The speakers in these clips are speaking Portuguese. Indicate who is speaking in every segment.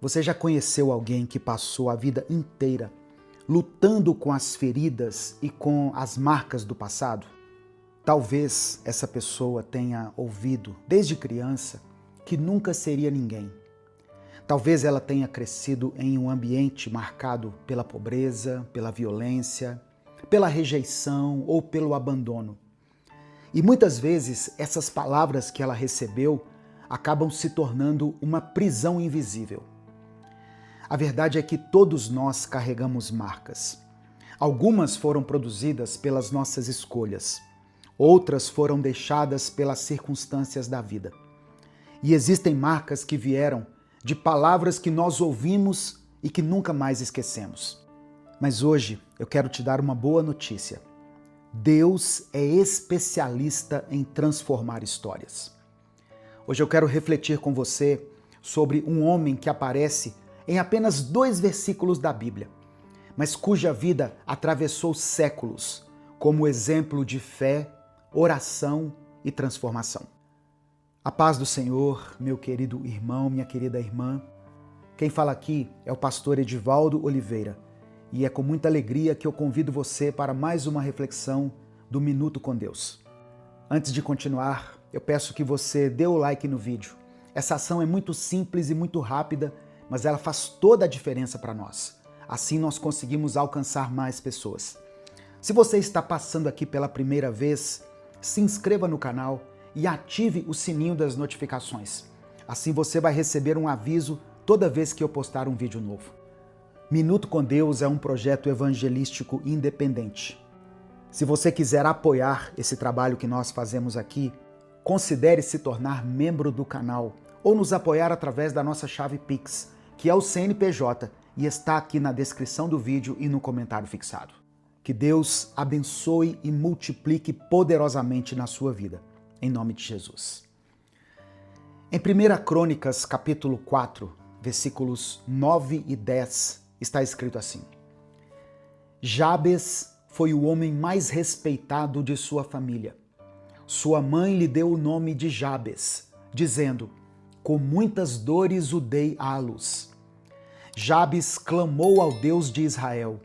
Speaker 1: Você já conheceu alguém que passou a vida inteira lutando com as feridas e com as marcas do passado? Talvez essa pessoa tenha ouvido desde criança que nunca seria ninguém. Talvez ela tenha crescido em um ambiente marcado pela pobreza, pela violência, pela rejeição ou pelo abandono. E muitas vezes essas palavras que ela recebeu acabam se tornando uma prisão invisível. A verdade é que todos nós carregamos marcas. Algumas foram produzidas pelas nossas escolhas, outras foram deixadas pelas circunstâncias da vida. E existem marcas que vieram de palavras que nós ouvimos e que nunca mais esquecemos. Mas hoje eu quero te dar uma boa notícia. Deus é especialista em transformar histórias. Hoje eu quero refletir com você sobre um homem que aparece em apenas 2 versículos da Bíblia, mas cuja vida atravessou séculos como exemplo de fé, oração e transformação. A paz do Senhor, meu querido irmão, minha querida irmã. Quem fala aqui é o pastor Edivaldo Oliveira e é com muita alegria que eu convido você para mais uma reflexão do Minuto com Deus. Antes de continuar, eu peço que você dê o like no vídeo. Essa ação é muito simples e muito rápida, mas ela faz toda a diferença para nós. Assim nós conseguimos alcançar mais pessoas. Se você está passando aqui pela primeira vez, se inscreva no canal e ative o sininho das notificações. Assim você vai receber um aviso toda vez que eu postar um vídeo novo. Minuto com Deus é um projeto evangelístico independente. Se você quiser apoiar esse trabalho que nós fazemos aqui, considere se tornar membro do canal ou nos apoiar através da nossa chave Pix, que é o CNPJ, e está aqui na descrição do vídeo e no comentário fixado. Que Deus abençoe e multiplique poderosamente na sua vida, em nome de Jesus. Em 1 Crônicas, capítulo 4, versículos 9 e 10, está escrito assim: Jabes foi o homem mais respeitado de sua família. Sua mãe lhe deu o nome de Jabes, dizendo: com muitas dores o dei à luz. Jabes clamou ao Deus de Israel: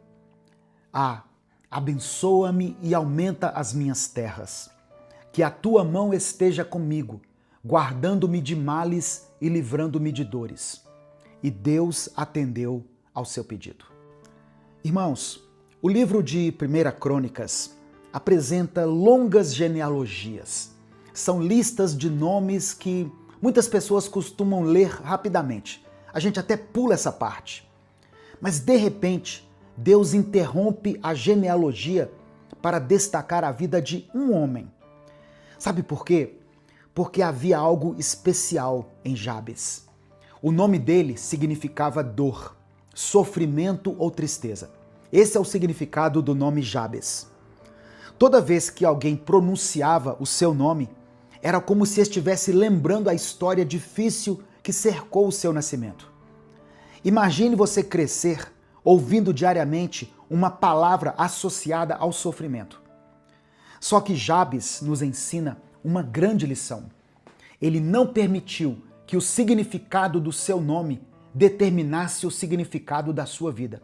Speaker 1: abençoa-me e aumenta as minhas terras. Que a tua mão esteja comigo, guardando-me de males e livrando-me de dores. E Deus atendeu ao seu pedido. Irmãos, o livro de 1 Crônicas apresenta longas genealogias. São listas de nomes que muitas pessoas costumam ler rapidamente. A gente até pula essa parte. Mas, de repente, Deus interrompe a genealogia para destacar a vida de um homem. Sabe por quê? Porque havia algo especial em Jabes. O nome dele significava dor, sofrimento ou tristeza. Esse é o significado do nome Jabes. Toda vez que alguém pronunciava o seu nome, era como se estivesse lembrando a história difícil que cercou o seu nascimento. Imagine você crescer ouvindo diariamente uma palavra associada ao sofrimento. Só que Jabes nos ensina uma grande lição. Ele não permitiu que o significado do seu nome determinasse o significado da sua vida.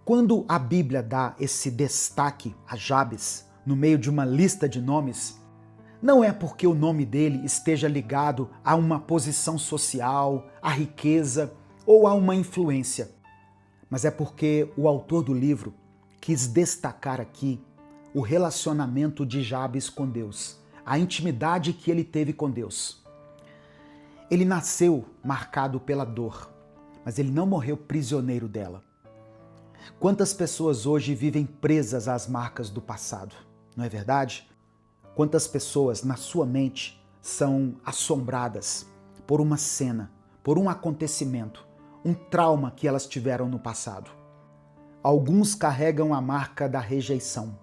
Speaker 1: Quando a Bíblia dá esse destaque a Jabes no meio de uma lista de nomes, não é porque o nome dele esteja ligado a uma posição social, a riqueza ou a uma influência, mas é porque o autor do livro quis destacar aqui o relacionamento de Jabes com Deus, a intimidade que ele teve com Deus. Ele nasceu marcado pela dor, mas ele não morreu prisioneiro dela. Quantas pessoas hoje vivem presas às marcas do passado, não é verdade? Quantas pessoas na sua mente são assombradas por uma cena, por um acontecimento, um trauma que elas tiveram no passado. Alguns carregam a marca da rejeição.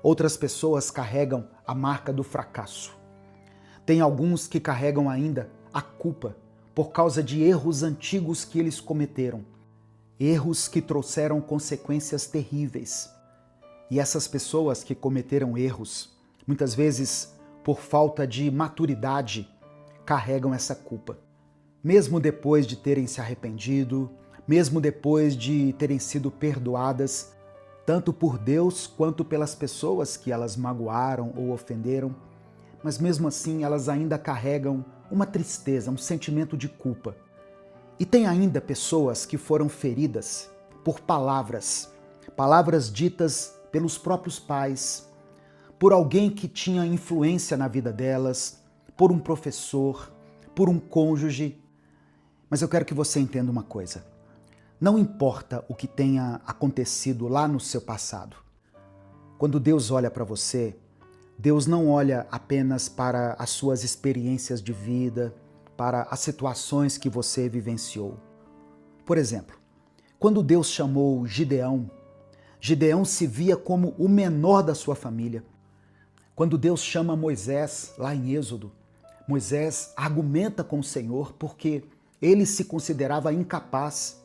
Speaker 1: Outras pessoas carregam a marca do fracasso. Tem alguns que carregam ainda a culpa por causa de erros antigos que eles cometeram. Erros que trouxeram consequências terríveis. E essas pessoas que cometeram erros, muitas vezes por falta de maturidade, carregam essa culpa. mesmo depois de terem se arrependido, mesmo depois de terem sido perdoadas, tanto por Deus quanto pelas pessoas que elas magoaram ou ofenderam, mas mesmo assim elas ainda carregam uma tristeza, um sentimento de culpa. E tem ainda pessoas que foram feridas por palavras ditas pelos próprios pais, por alguém que tinha influência na vida delas, por um professor, por um cônjuge. Mas eu quero que você entenda uma coisa. Não importa o que tenha acontecido lá no seu passado. Quando Deus olha para você, Deus não olha apenas para as suas experiências de vida, para as situações que você vivenciou. Por exemplo, quando Deus chamou Gideão, Gideão se via como o menor da sua família. Quando Deus chama Moisés, lá em Êxodo, Moisés argumenta com o Senhor porque ele se considerava incapaz.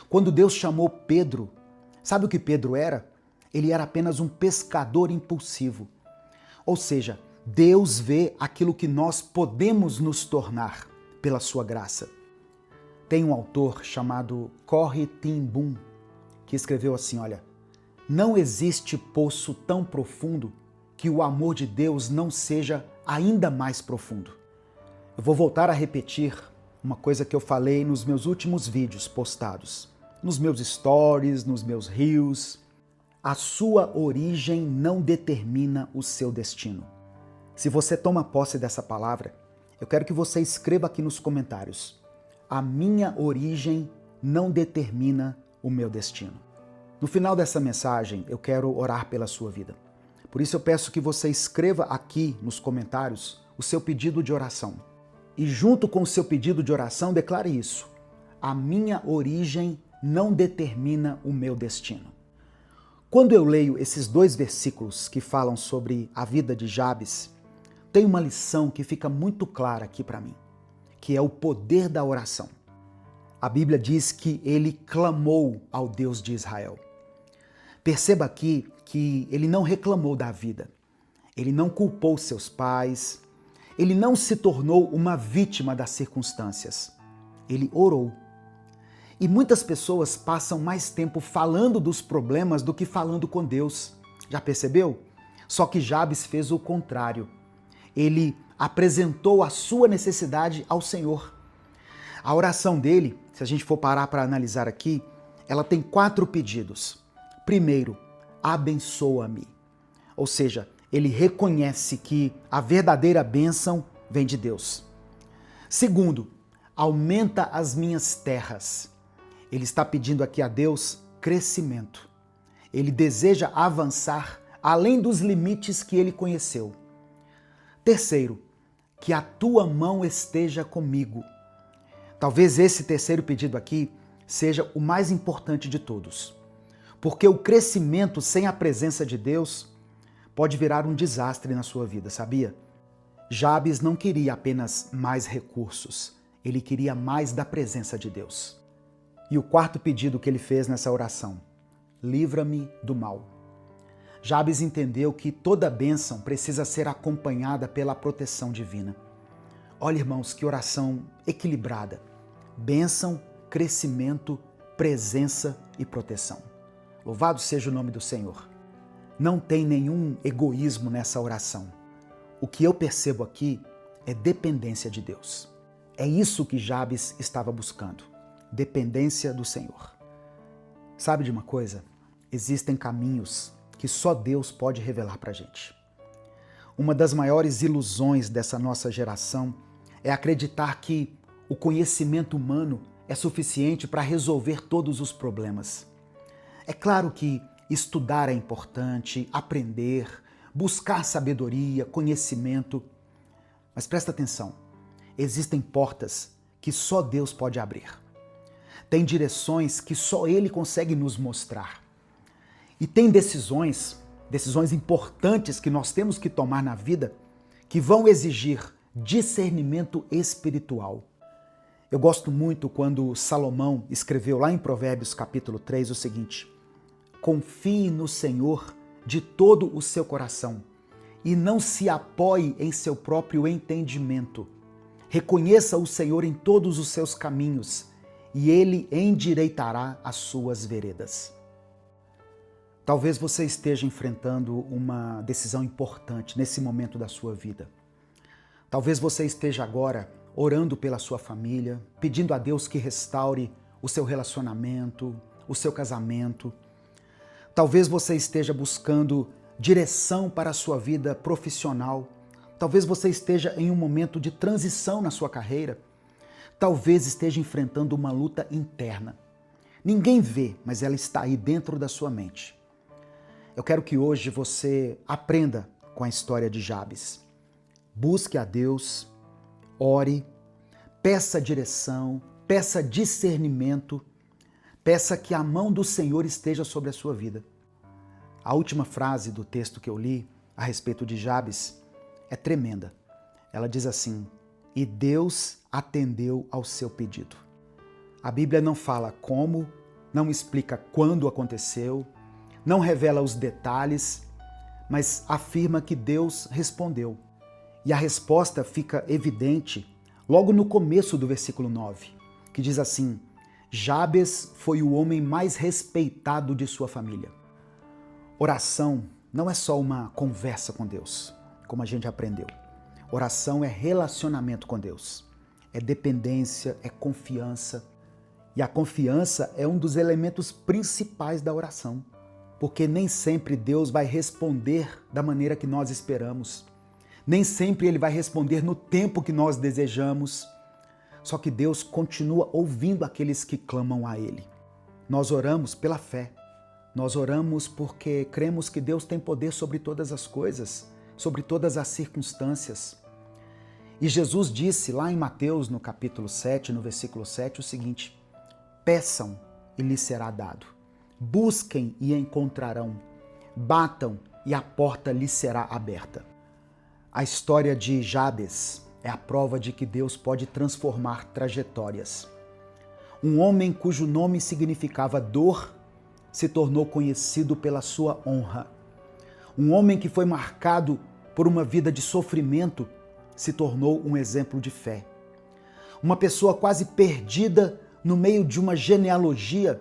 Speaker 1: Quando Deus chamou Pedro, sabe o que Pedro era? Ele era apenas um pescador impulsivo. Ou seja, Deus vê aquilo que nós podemos nos tornar pela sua graça. Tem um autor chamado Corrie ten Boom que escreveu assim, olha, não existe poço tão profundo que o amor de Deus não seja ainda mais profundo. Eu vou voltar a repetir uma coisa que eu falei nos meus últimos vídeos postados, nos meus stories, nos meus reels. A sua origem não determina o seu destino. Se você toma posse dessa palavra, eu quero que você escreva aqui nos comentários. A minha origem não determina o meu destino. No final dessa mensagem, eu quero orar pela sua vida. Por isso eu peço que você escreva aqui nos comentários o seu pedido de oração. E junto com o seu pedido de oração, declare isso. A minha origem não determina o meu destino. Quando eu leio esses dois versículos que falam sobre a vida de Jabes, tem uma lição que fica muito clara aqui para mim, que é o poder da oração. A Bíblia diz que ele clamou ao Deus de Israel. Perceba aqui que ele não reclamou da vida, ele não culpou seus pais, ele não se tornou uma vítima das circunstâncias, ele orou. E muitas pessoas passam mais tempo falando dos problemas do que falando com Deus. Já percebeu? Só que Jabes fez o contrário. Ele apresentou a sua necessidade ao Senhor. A oração dele, se a gente for parar para analisar aqui, ela tem 4 pedidos. Primeiro, abençoa-me. Ou seja, ele reconhece que a verdadeira bênção vem de Deus. Segundo, aumenta as minhas terras. Ele está pedindo aqui a Deus crescimento. Ele deseja avançar além dos limites que ele conheceu. Terceiro, que a tua mão esteja comigo. Talvez esse terceiro pedido aqui seja o mais importante de todos. Porque o crescimento sem a presença de Deus pode virar um desastre na sua vida, sabia? Jabes não queria apenas mais recursos, ele queria mais da presença de Deus. E o quarto pedido que ele fez nessa oração, livra-me do mal. Jabes entendeu que toda bênção precisa ser acompanhada pela proteção divina. Olha, irmãos, que oração equilibrada. Bênção, crescimento, presença e proteção. Louvado seja o nome do Senhor. Não tem nenhum egoísmo nessa oração. O que eu percebo aqui é dependência de Deus. É isso que Jabes estava buscando. Dependência do Senhor. Sabe de uma coisa? Existem caminhos que só Deus pode revelar para a gente. Uma das maiores ilusões dessa nossa geração é acreditar que o conhecimento humano é suficiente para resolver todos os problemas. É claro que estudar é importante, aprender, buscar sabedoria, conhecimento, mas presta atenção, existem portas que só Deus pode abrir. Tem direções que só Ele consegue nos mostrar. E tem decisões importantes que nós temos que tomar na vida que vão exigir discernimento espiritual. Eu gosto muito quando Salomão escreveu lá em Provérbios capítulo 3 o seguinte: confie no Senhor de todo o seu coração e não se apoie em seu próprio entendimento. Reconheça o Senhor em todos os seus caminhos e Ele endireitará as suas veredas. Talvez você esteja enfrentando uma decisão importante nesse momento da sua vida. Talvez você esteja agora orando pela sua família, pedindo a Deus que restaure o seu relacionamento, o seu casamento. Talvez você esteja buscando direção para a sua vida profissional. Talvez você esteja em um momento de transição na sua carreira. Talvez esteja enfrentando uma luta interna. Ninguém vê, mas ela está aí dentro da sua mente. Eu quero que hoje você aprenda com a história de Jabes. Busque a Deus, ore, peça direção, peça discernimento, peça que a mão do Senhor esteja sobre a sua vida. A última frase do texto que eu li a respeito de Jabes é tremenda. Ela diz assim: e Deus atendeu ao seu pedido. A Bíblia não fala como, não explica quando aconteceu, não revela os detalhes, mas afirma que Deus respondeu. E a resposta fica evidente logo no começo do versículo 9, que diz assim: Jabes foi o homem mais respeitado de sua família. Oração não é só uma conversa com Deus, como a gente aprendeu. Oração é relacionamento com Deus, é dependência, é confiança. E a confiança é um dos elementos principais da oração, porque nem sempre Deus vai responder da maneira que nós esperamos. Nem sempre Ele vai responder no tempo que nós desejamos. Só que Deus continua ouvindo aqueles que clamam a Ele. Nós oramos pela fé. Nós oramos porque cremos que Deus tem poder sobre todas as coisas, sobre todas as circunstâncias. E Jesus disse lá em Mateus, no capítulo 7, no versículo 7, o seguinte: peçam e lhes será dado. Busquem e encontrarão. Batam e a porta lhes será aberta. A história de Jabes é a prova de que Deus pode transformar trajetórias. Um homem cujo nome significava dor se tornou conhecido pela sua honra. Um homem que foi marcado por uma vida de sofrimento se tornou um exemplo de fé. Uma pessoa quase perdida no meio de uma genealogia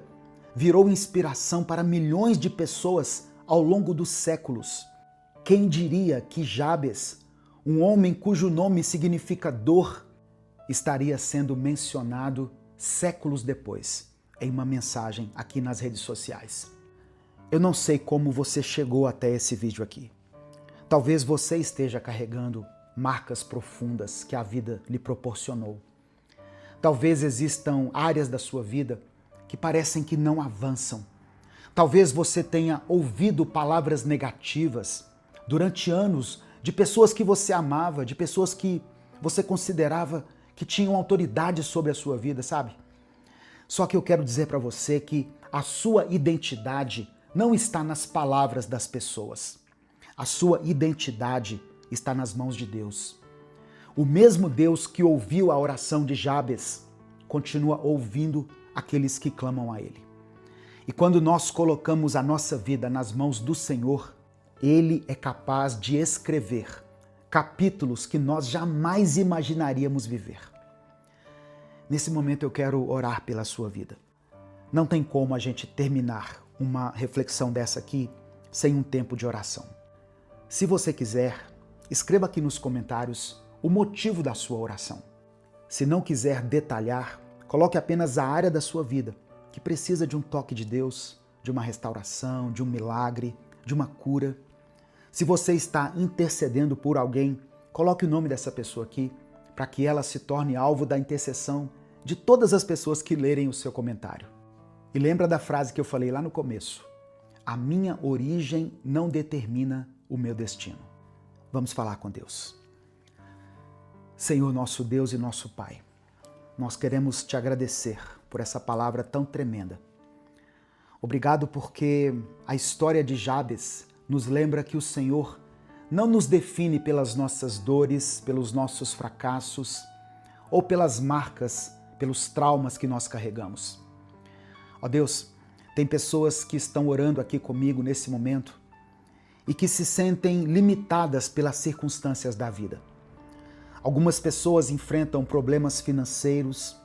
Speaker 1: virou inspiração para milhões de pessoas ao longo dos séculos. Quem diria que Jabes, um homem cujo nome significa dor, estaria sendo mencionado séculos depois em uma mensagem aqui nas redes sociais. Eu não sei como você chegou até esse vídeo aqui. Talvez você esteja carregando marcas profundas que a vida lhe proporcionou. Talvez existam áreas da sua vida que parecem que não avançam. Talvez você tenha ouvido palavras negativas durante anos de pessoas que você amava, de pessoas que você considerava que tinham autoridade sobre a sua vida, sabe? Só que eu quero dizer para você que a sua identidade não está nas palavras das pessoas. A sua identidade está nas mãos de Deus. O mesmo Deus que ouviu a oração de Jabes continua ouvindo aqueles que clamam a Ele. E quando nós colocamos a nossa vida nas mãos do Senhor, Ele é capaz de escrever capítulos que nós jamais imaginaríamos viver. Nesse momento eu quero orar pela sua vida. Não tem como a gente terminar uma reflexão dessa aqui sem um tempo de oração. Se você quiser, escreva aqui nos comentários o motivo da sua oração. Se não quiser detalhar, coloque apenas a área da sua vida que precisa de um toque de Deus, de uma restauração, de um milagre, de uma cura. Se você está intercedendo por alguém, coloque o nome dessa pessoa aqui para que ela se torne alvo da intercessão de todas as pessoas que lerem o seu comentário. E lembra da frase que eu falei lá no começo: a minha origem não determina o meu destino. Vamos falar com Deus. Senhor, nosso Deus e nosso Pai, nós queremos te agradecer por essa palavra tão tremenda. Obrigado porque a história de Jabes nos lembra que o Senhor não nos define pelas nossas dores, pelos nossos fracassos ou pelas marcas, pelos traumas que nós carregamos. Ó Deus, tem pessoas que estão orando aqui comigo nesse momento e que se sentem limitadas pelas circunstâncias da vida. Algumas pessoas enfrentam problemas financeiros,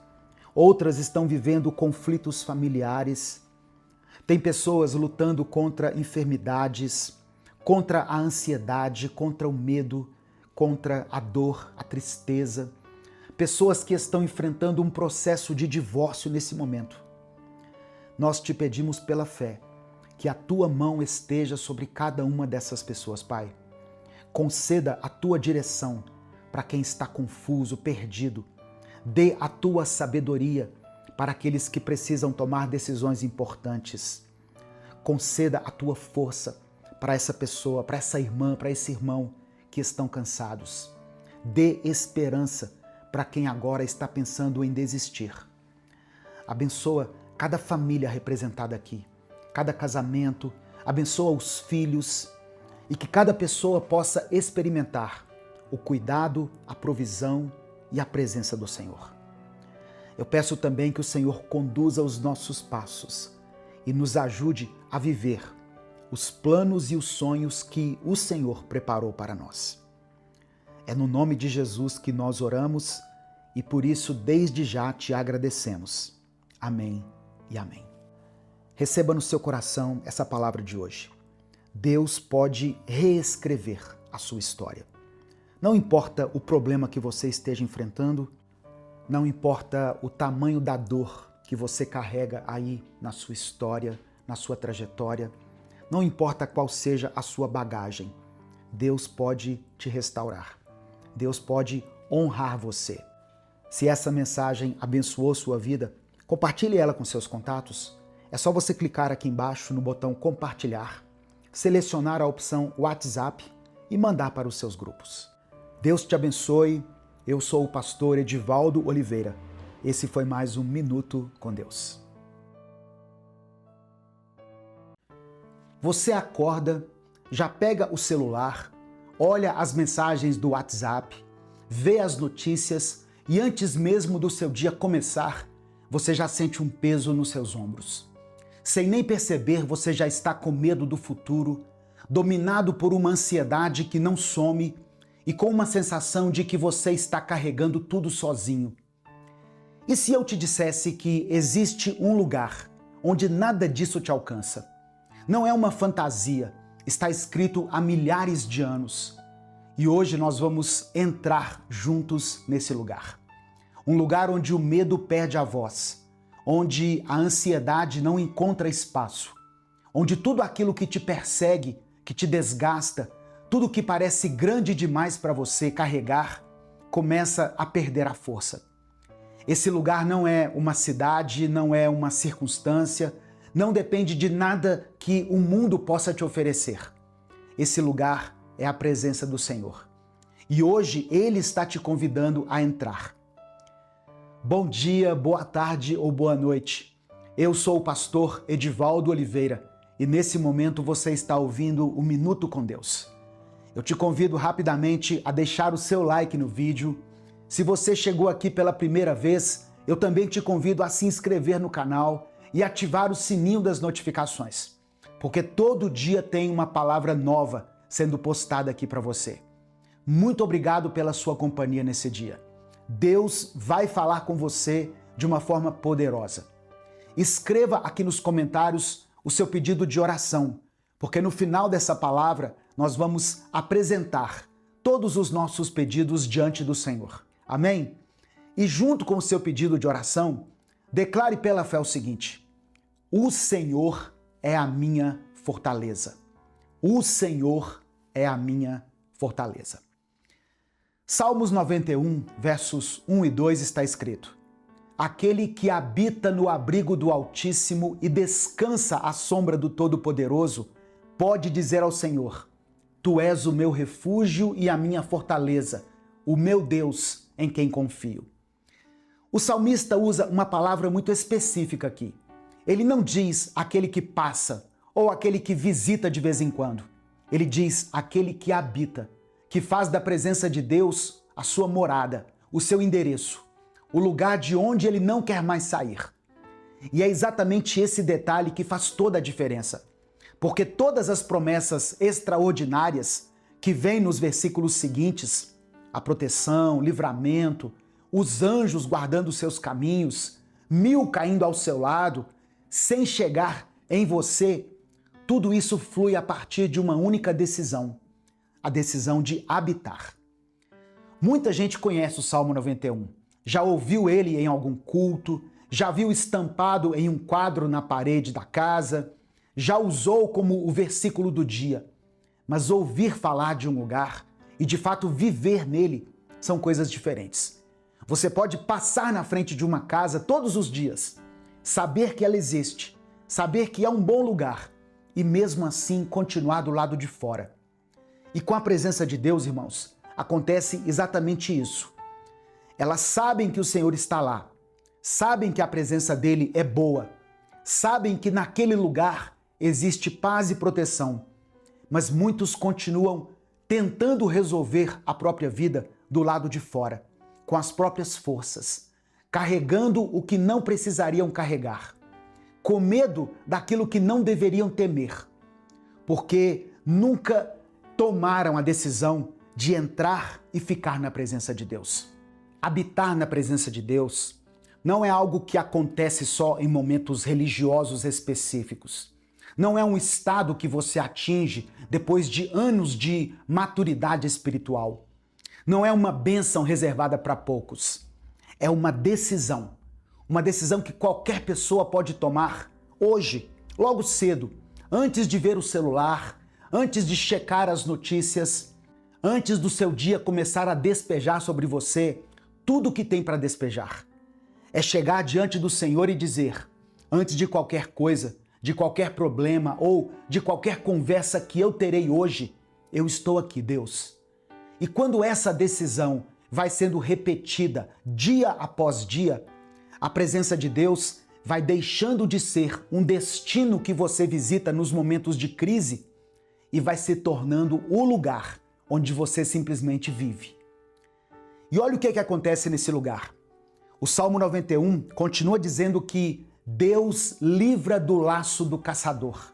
Speaker 1: outras estão vivendo conflitos familiares. Tem pessoas lutando contra enfermidades, contra a ansiedade, contra o medo, contra a dor, a tristeza. Pessoas que estão enfrentando um processo de divórcio nesse momento. Nós te pedimos pela fé que a tua mão esteja sobre cada uma dessas pessoas, Pai. Conceda a tua direção para quem está confuso, perdido. Dê a tua sabedoria para aqueles que precisam tomar decisões importantes. Conceda a tua força para essa pessoa, para essa irmã, para esse irmão que estão cansados. Dê esperança para quem agora está pensando em desistir. Abençoa cada família representada aqui, cada casamento, abençoa os filhos e que cada pessoa possa experimentar o cuidado, a provisão e a presença do Senhor. Eu peço também que o Senhor conduza os nossos passos e nos ajude a viver os planos e os sonhos que o Senhor preparou para nós. É no nome de Jesus que nós oramos e por isso desde já te agradecemos. Amém e amém. Receba no seu coração essa palavra de hoje. Deus pode reescrever a sua história. Não importa o problema que você esteja enfrentando, não importa o tamanho da dor que você carrega aí na sua história, na sua trajetória, não importa qual seja a sua bagagem, Deus pode te restaurar. Deus pode honrar você. Se essa mensagem abençoou sua vida, compartilhe ela com seus contatos. É só você clicar aqui embaixo no botão compartilhar, selecionar a opção WhatsApp e mandar para os seus grupos. Deus te abençoe. Eu sou o pastor Edivaldo Oliveira. Esse foi mais um Minuto com Deus. Você acorda, já pega o celular, olha as mensagens do WhatsApp, vê as notícias e antes mesmo do seu dia começar, você já sente um peso nos seus ombros. Sem nem perceber, você já está com medo do futuro, dominado por uma ansiedade que não some e com uma sensação de que você está carregando tudo sozinho. E se eu te dissesse que existe um lugar onde nada disso te alcança? Não é uma fantasia, está escrito há milhares de anos. E hoje nós vamos entrar juntos nesse lugar. Um lugar onde o medo perde a voz, onde a ansiedade não encontra espaço, onde tudo aquilo que te persegue, que te desgasta, tudo que parece grande demais para você carregar, começa a perder a força. Esse lugar não é uma cidade, não é uma circunstância, não depende de nada que o mundo possa te oferecer. Esse lugar é a presença do Senhor. E hoje Ele está te convidando a entrar. Bom dia, boa tarde ou boa noite. Eu sou o pastor Edivaldo Oliveira e nesse momento você está ouvindo o Minuto com Deus. Eu te convido rapidamente a deixar o seu like no vídeo. Se você chegou aqui pela primeira vez, eu também te convido a se inscrever no canal e ativar o sininho das notificações, porque todo dia tem uma palavra nova sendo postada aqui para você. Muito obrigado pela sua companhia nesse dia. Deus vai falar com você de uma forma poderosa. Escreva aqui nos comentários o seu pedido de oração, porque no final dessa palavra nós vamos apresentar todos os nossos pedidos diante do Senhor. Amém? E junto com o seu pedido de oração, declare pela fé o seguinte: o Senhor é a minha fortaleza. O Senhor é a minha fortaleza. Salmos 91, versos 1 e 2 está escrito: aquele que habita no abrigo do Altíssimo e descansa à sombra do Todo-Poderoso, pode dizer ao Senhor: Tu és o meu refúgio e a minha fortaleza, o meu Deus em quem confio. O salmista usa uma palavra muito específica aqui. Ele não diz aquele que passa ou aquele que visita de vez em quando. Ele diz aquele que habita, que faz da presença de Deus a sua morada, o seu endereço, o lugar de onde ele não quer mais sair. E é exatamente esse detalhe que faz toda a diferença. Porque todas as promessas extraordinárias que vêm nos versículos seguintes, a proteção, livramento, os anjos guardando os seus caminhos, 1000 caindo ao seu lado, sem chegar em você, tudo isso flui a partir de uma única decisão, a decisão de habitar. Muita gente conhece o Salmo 91, já ouviu ele em algum culto, já viu estampado em um quadro na parede da casa, já usou como o versículo do dia. Mas ouvir falar de um lugar e de fato viver nele são coisas diferentes. Você pode passar na frente de uma casa todos os dias, saber que ela existe, saber que é um bom lugar e mesmo assim continuar do lado de fora. E com a presença de Deus, irmãos, acontece exatamente isso. Elas sabem que o Senhor está lá, sabem que a presença dele é boa, sabem que naquele lugar existe paz e proteção, mas muitos continuam tentando resolver a própria vida do lado de fora, com as próprias forças, carregando o que não precisariam carregar, com medo daquilo que não deveriam temer, porque nunca tomaram a decisão de entrar e ficar na presença de Deus. Habitar na presença de Deus não é algo que acontece só em momentos religiosos específicos. Não é um estado que você atinge depois de anos de maturidade espiritual. Não é uma bênção reservada para poucos. É uma decisão que qualquer pessoa pode tomar hoje, logo cedo, antes de ver o celular, antes de checar as notícias, antes do seu dia começar a despejar sobre você tudo o que tem para despejar. É chegar diante do Senhor e dizer, antes de qualquer coisa, de qualquer problema ou de qualquer conversa que eu terei hoje, eu estou aqui, Deus. E quando essa decisão vai sendo repetida dia após dia, a presença de Deus vai deixando de ser um destino que você visita nos momentos de crise e vai se tornando o lugar onde você simplesmente vive. E olha o que acontece nesse lugar. O Salmo 91 continua dizendo que Deus livra do laço do caçador,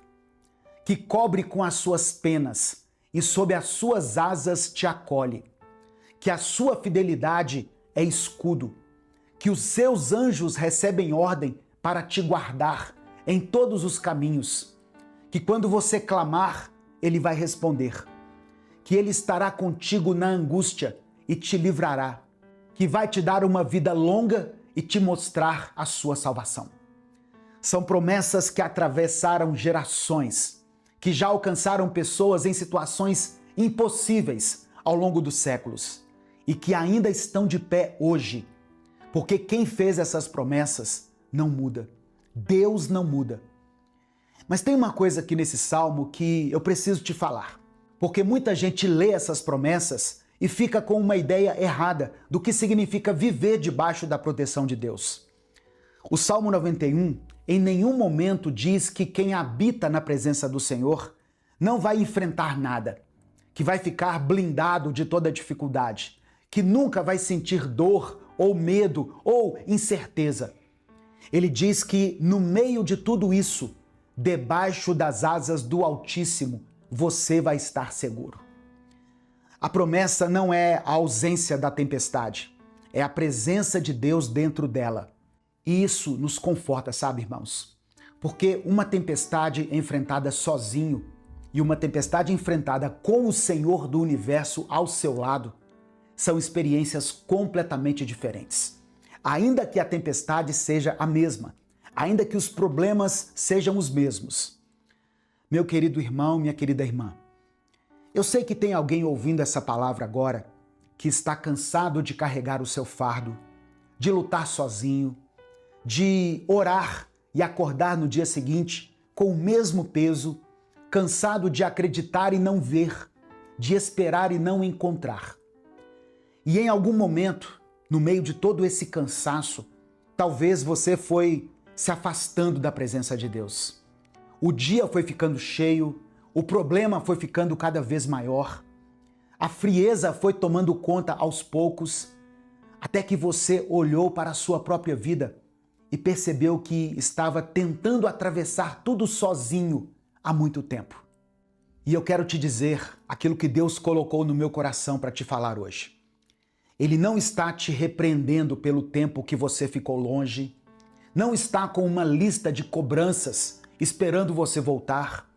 Speaker 1: que cobre com as suas penas e sob as suas asas te acolhe, que a sua fidelidade é escudo, que os seus anjos recebem ordem para te guardar em todos os caminhos, que quando você clamar, ele vai responder, que ele estará contigo na angústia e te livrará, que vai te dar uma vida longa e te mostrar a sua salvação. São promessas que atravessaram gerações, que já alcançaram pessoas em situações impossíveis ao longo dos séculos e que ainda estão de pé hoje, porque quem fez essas promessas não muda. Deus não muda. Mas tem uma coisa aqui nesse salmo que eu preciso te falar, porque muita gente lê essas promessas e fica com uma ideia errada do que significa viver debaixo da proteção de Deus. O Salmo 91 em nenhum momento diz que quem habita na presença do Senhor não vai enfrentar nada, que vai ficar blindado de toda dificuldade, que nunca vai sentir dor ou medo ou incerteza. Ele diz que no meio de tudo isso, debaixo das asas do Altíssimo, você vai estar seguro. A promessa não é a ausência da tempestade, é a presença de Deus dentro dela. E isso nos conforta, sabe, irmãos? Porque uma tempestade enfrentada sozinho e uma tempestade enfrentada com o Senhor do Universo ao seu lado são experiências completamente diferentes. Ainda que a tempestade seja a mesma, ainda que os problemas sejam os mesmos. Meu querido irmão, minha querida irmã, eu sei que tem alguém ouvindo essa palavra agora que está cansado de carregar o seu fardo, de lutar sozinho, de orar e acordar no dia seguinte com o mesmo peso, cansado de acreditar e não ver, de esperar e não encontrar. E em algum momento, no meio de todo esse cansaço, talvez você foi se afastando da presença de Deus. O dia foi ficando cheio, o problema foi ficando cada vez maior, a frieza foi tomando conta aos poucos, até que você olhou para a sua própria vida e percebeu que estava tentando atravessar tudo sozinho há muito tempo. E eu quero te dizer aquilo que Deus colocou no meu coração para te falar hoje. Ele não está te repreendendo pelo tempo que você ficou longe, não está com uma lista de cobranças esperando você voltar.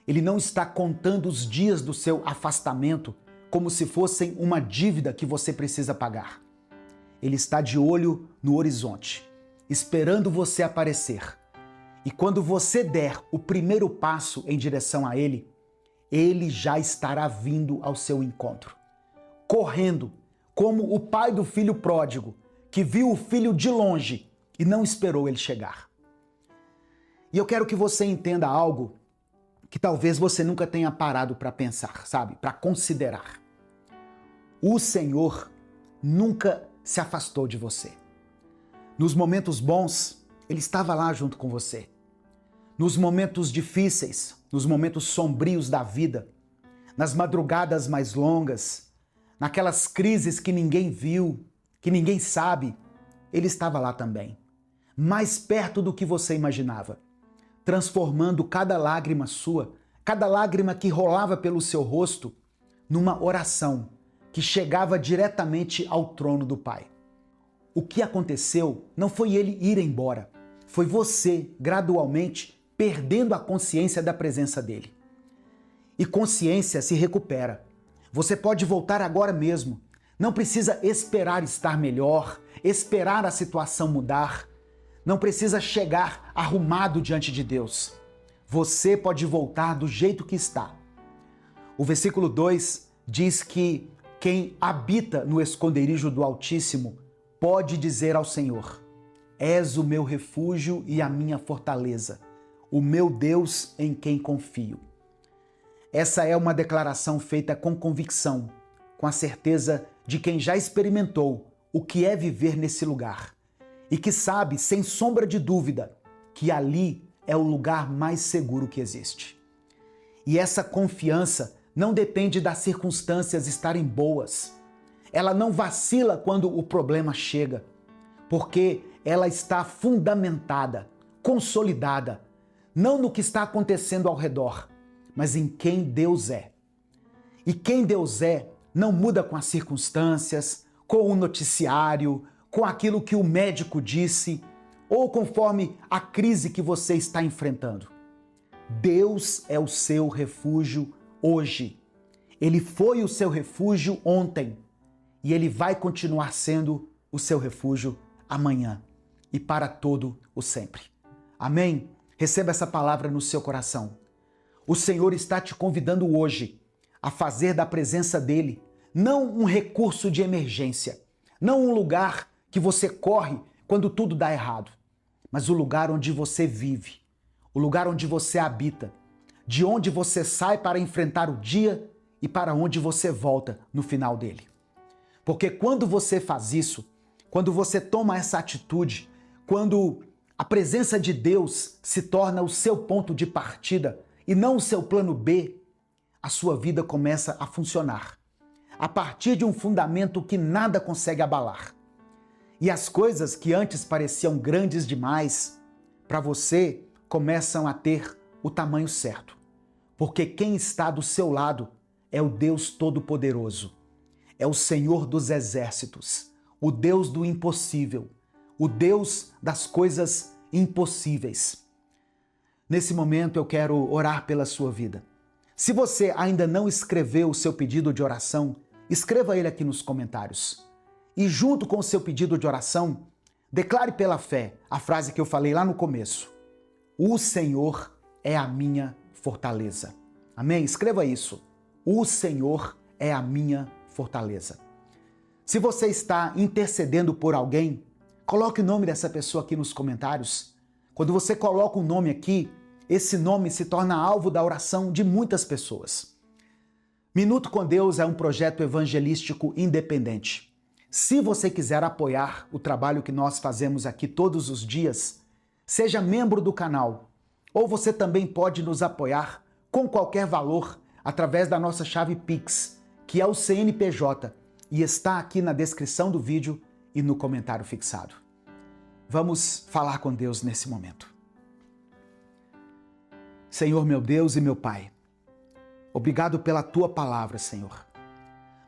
Speaker 1: Ele não está contando os dias do seu afastamento como se fossem uma dívida que você precisa pagar. Ele está de olho no horizonte, esperando você aparecer. E quando você der o primeiro passo em direção a Ele, Ele já estará vindo ao seu encontro, correndo, como o pai do filho pródigo, que viu o filho de longe e não esperou ele chegar. E eu quero que você entenda algo que talvez você nunca tenha parado para pensar, sabe? Para considerar. O Senhor nunca se afastou de você. Nos momentos bons, Ele estava lá junto com você. Nos momentos difíceis, nos momentos sombrios da vida, nas madrugadas mais longas, naquelas crises que ninguém viu, que ninguém sabe, Ele estava lá também. Mais perto do que você imaginava, transformando cada lágrima sua, cada lágrima que rolava pelo seu rosto, numa oração que chegava diretamente ao trono do Pai. O que aconteceu não foi Ele ir embora, foi você, gradualmente, perdendo a consciência da presença dEle. E consciência se recupera. Você pode voltar agora mesmo. Não precisa esperar estar melhor, esperar a situação mudar. Não precisa chegar arrumado diante de Deus. Você pode voltar do jeito que está. O versículo 2 diz que quem habita no esconderijo do Altíssimo pode dizer ao Senhor: És o meu refúgio e a minha fortaleza, o meu Deus em quem confio. Essa é uma declaração feita com convicção, com a certeza de quem já experimentou o que é viver nesse lugar e que sabe, sem sombra de dúvida, que ali é o lugar mais seguro que existe. E essa confiança não depende das circunstâncias estarem boas. Ela não vacila quando o problema chega, porque ela está fundamentada, consolidada, não no que está acontecendo ao redor, mas em quem Deus é. E quem Deus é não muda com as circunstâncias, com o noticiário, com aquilo que o médico disse, ou conforme a crise que você está enfrentando. Deus é o seu refúgio hoje. Ele foi o seu refúgio ontem e Ele vai continuar sendo o seu refúgio amanhã e para todo o sempre. Amém? Receba essa palavra no seu coração. O Senhor está te convidando hoje a fazer da presença dEle não um recurso de emergência, não um lugar que você corre quando tudo dá errado, mas o lugar onde você vive, o lugar onde você habita, de onde você sai para enfrentar o dia e para onde você volta no final dele. Porque quando você faz isso, quando você toma essa atitude, quando a presença de Deus se torna o seu ponto de partida e não o seu plano B, a sua vida começa a funcionar a partir de um fundamento que nada consegue abalar. E as coisas que antes pareciam grandes demais, para você começam a ter o tamanho certo. Porque quem está do seu lado é o Deus Todo-Poderoso, é o Senhor dos Exércitos, o Deus do impossível, o Deus das coisas impossíveis. Nesse momento eu quero orar pela sua vida. Se você ainda não escreveu o seu pedido de oração, escreva ele aqui nos comentários. E junto com o seu pedido de oração, declare pela fé a frase que eu falei lá no começo. O Senhor é a minha fortaleza. Amém? Escreva isso. O Senhor é a minha fortaleza. Se você está intercedendo por alguém, coloque o nome dessa pessoa aqui nos comentários. Quando você coloca um nome aqui, esse nome se torna alvo da oração de muitas pessoas. Minuto com Deus é um projeto evangelístico independente. Se você quiser apoiar o trabalho que nós fazemos aqui todos os dias, seja membro do canal, ou você também pode nos apoiar com qualquer valor através da nossa chave Pix, que é o CNPJ, e está aqui na descrição do vídeo e no comentário fixado. Vamos falar com Deus nesse momento. Senhor, meu Deus e meu Pai, obrigado pela Tua palavra, Senhor.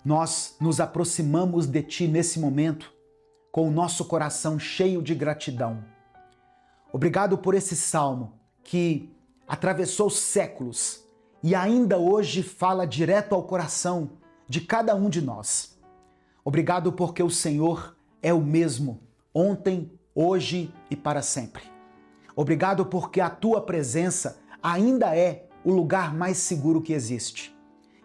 Speaker 1: nós nos aproximamos de Ti nesse momento com o nosso coração cheio de gratidão. Obrigado por esse salmo que atravessou séculos e ainda hoje fala direto ao coração de cada um de nós. Obrigado porque o Senhor é o mesmo, ontem, hoje e para sempre. Obrigado porque a Tua presença ainda é o lugar mais seguro que existe.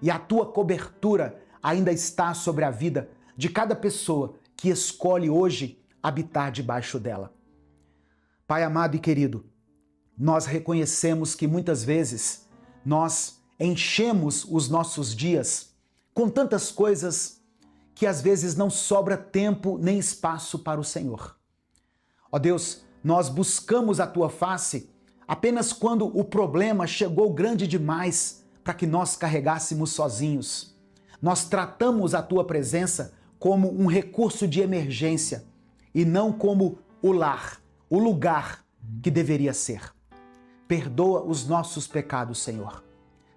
Speaker 1: E a Tua cobertura ainda está sobre a vida de cada pessoa que escolhe hoje habitar debaixo dela. Pai amado e querido, nós reconhecemos que muitas vezes nós enchemos os nossos dias com tantas coisas que às vezes não sobra tempo nem espaço para o Senhor. Ó Deus, nós buscamos a Tua face apenas quando o problema chegou grande demais para que nós carregássemos sozinhos. Nós tratamos a Tua presença como um recurso de emergência e não como o lar, o lugar que deveria ser. Perdoa os nossos pecados, Senhor.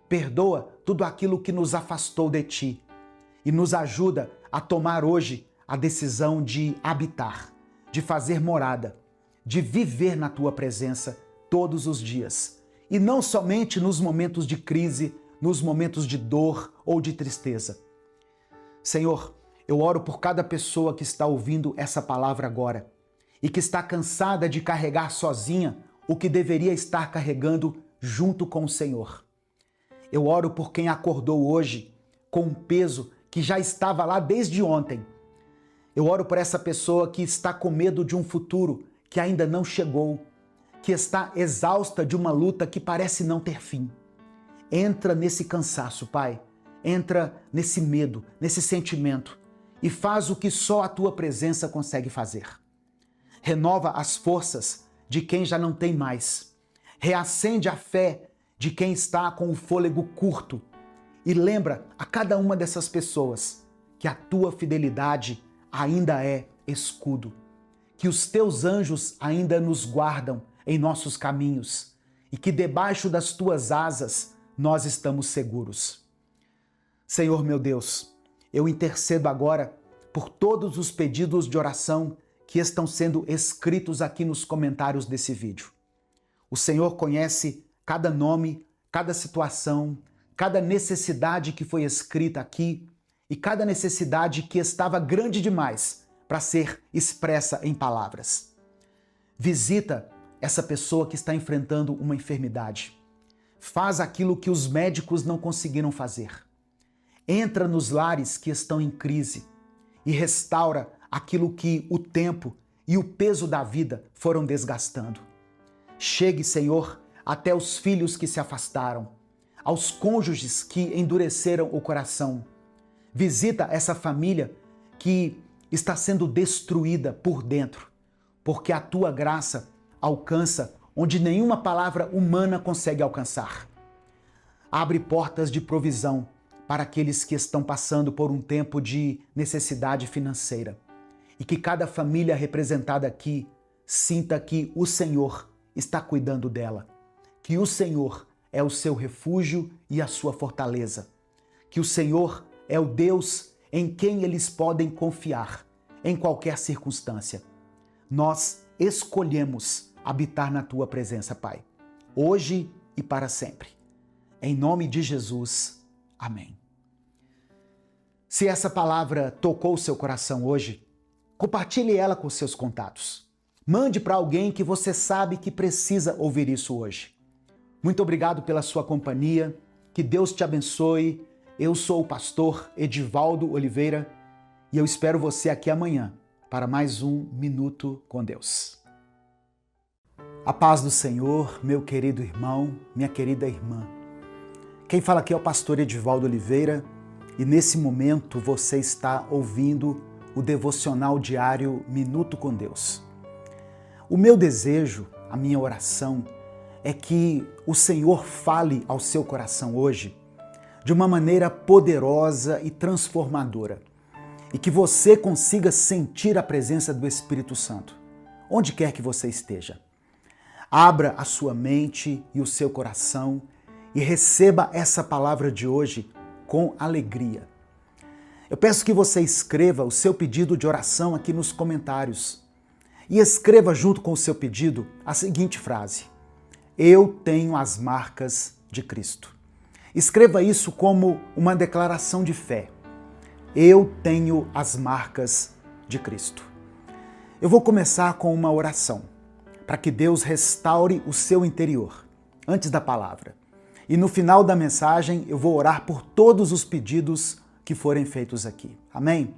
Speaker 1: Perdoa tudo aquilo que nos afastou de Ti e nos ajuda a tomar hoje a decisão de habitar, de fazer morada, de viver na Tua presença todos os dias. E não somente nos momentos de crise, nos momentos de dor ou de tristeza. Senhor, eu oro por cada pessoa que está ouvindo essa palavra agora e que está cansada de carregar sozinha o que deveria estar carregando junto com o Senhor. Eu oro por quem acordou hoje com um peso que já estava lá desde ontem. Eu oro por essa pessoa que está com medo de um futuro que ainda não chegou, que está exausta de uma luta que parece não ter fim. Entra nesse cansaço, Pai. Entra nesse medo, nesse sentimento e faz o que só a Tua presença consegue fazer. Renova as forças de quem já não tem mais. Reacende a fé de quem está com o fôlego curto. E lembra a cada uma dessas pessoas que a Tua fidelidade ainda é escudo, que os Teus anjos ainda nos guardam em nossos caminhos e que debaixo das Tuas asas nós estamos seguros. Senhor meu Deus, eu intercedo agora por todos os pedidos de oração que estão sendo escritos aqui nos comentários desse vídeo. O Senhor conhece cada nome, cada situação, cada necessidade que foi escrita aqui e cada necessidade que estava grande demais para ser expressa em palavras. Visita essa pessoa que está enfrentando uma enfermidade. Faz aquilo que os médicos não conseguiram fazer. Entra nos lares que estão em crise e restaura aquilo que o tempo e o peso da vida foram desgastando. Chegue, Senhor, até os filhos que se afastaram, aos cônjuges que endureceram o coração. Visita essa família que está sendo destruída por dentro, porque a Tua graça alcança onde nenhuma palavra humana consegue alcançar. Abre portas de provisão para aqueles que estão passando por um tempo de necessidade financeira. E que cada família representada aqui sinta que o Senhor está cuidando dela, que o Senhor é o seu refúgio e a sua fortaleza, que o Senhor é o Deus em quem eles podem confiar em qualquer circunstância. Nós escolhemos habitar na Tua presença, Pai, hoje e para sempre. Em nome de Jesus, amém. Se essa palavra tocou o seu coração hoje, compartilhe ela com seus contatos. Mande para alguém que você sabe que precisa ouvir isso hoje. Muito obrigado pela sua companhia, que Deus te abençoe. Eu sou o pastor Edivaldo Oliveira e eu espero você aqui amanhã para mais um Minuto com Deus. A paz do Senhor, meu querido irmão, minha querida irmã. Quem fala aqui é o pastor Edivaldo Oliveira e nesse momento você está ouvindo o devocional diário Minuto com Deus. O meu desejo, a minha oração, é que o Senhor fale ao seu coração hoje de uma maneira poderosa e transformadora e que você consiga sentir a presença do Espírito Santo, onde quer que você esteja. Abra a sua mente e o seu coração e receba essa palavra de hoje com alegria. Eu peço que você escreva o seu pedido de oração aqui nos comentários. E escreva junto com o seu pedido a seguinte frase: eu tenho as marcas de Cristo. Escreva isso como uma declaração de fé. Eu tenho as marcas de Cristo. Eu vou começar com uma oração, para que Deus restaure o seu interior, antes da palavra. E no final da mensagem eu vou orar por todos os pedidos que forem feitos aqui. Amém?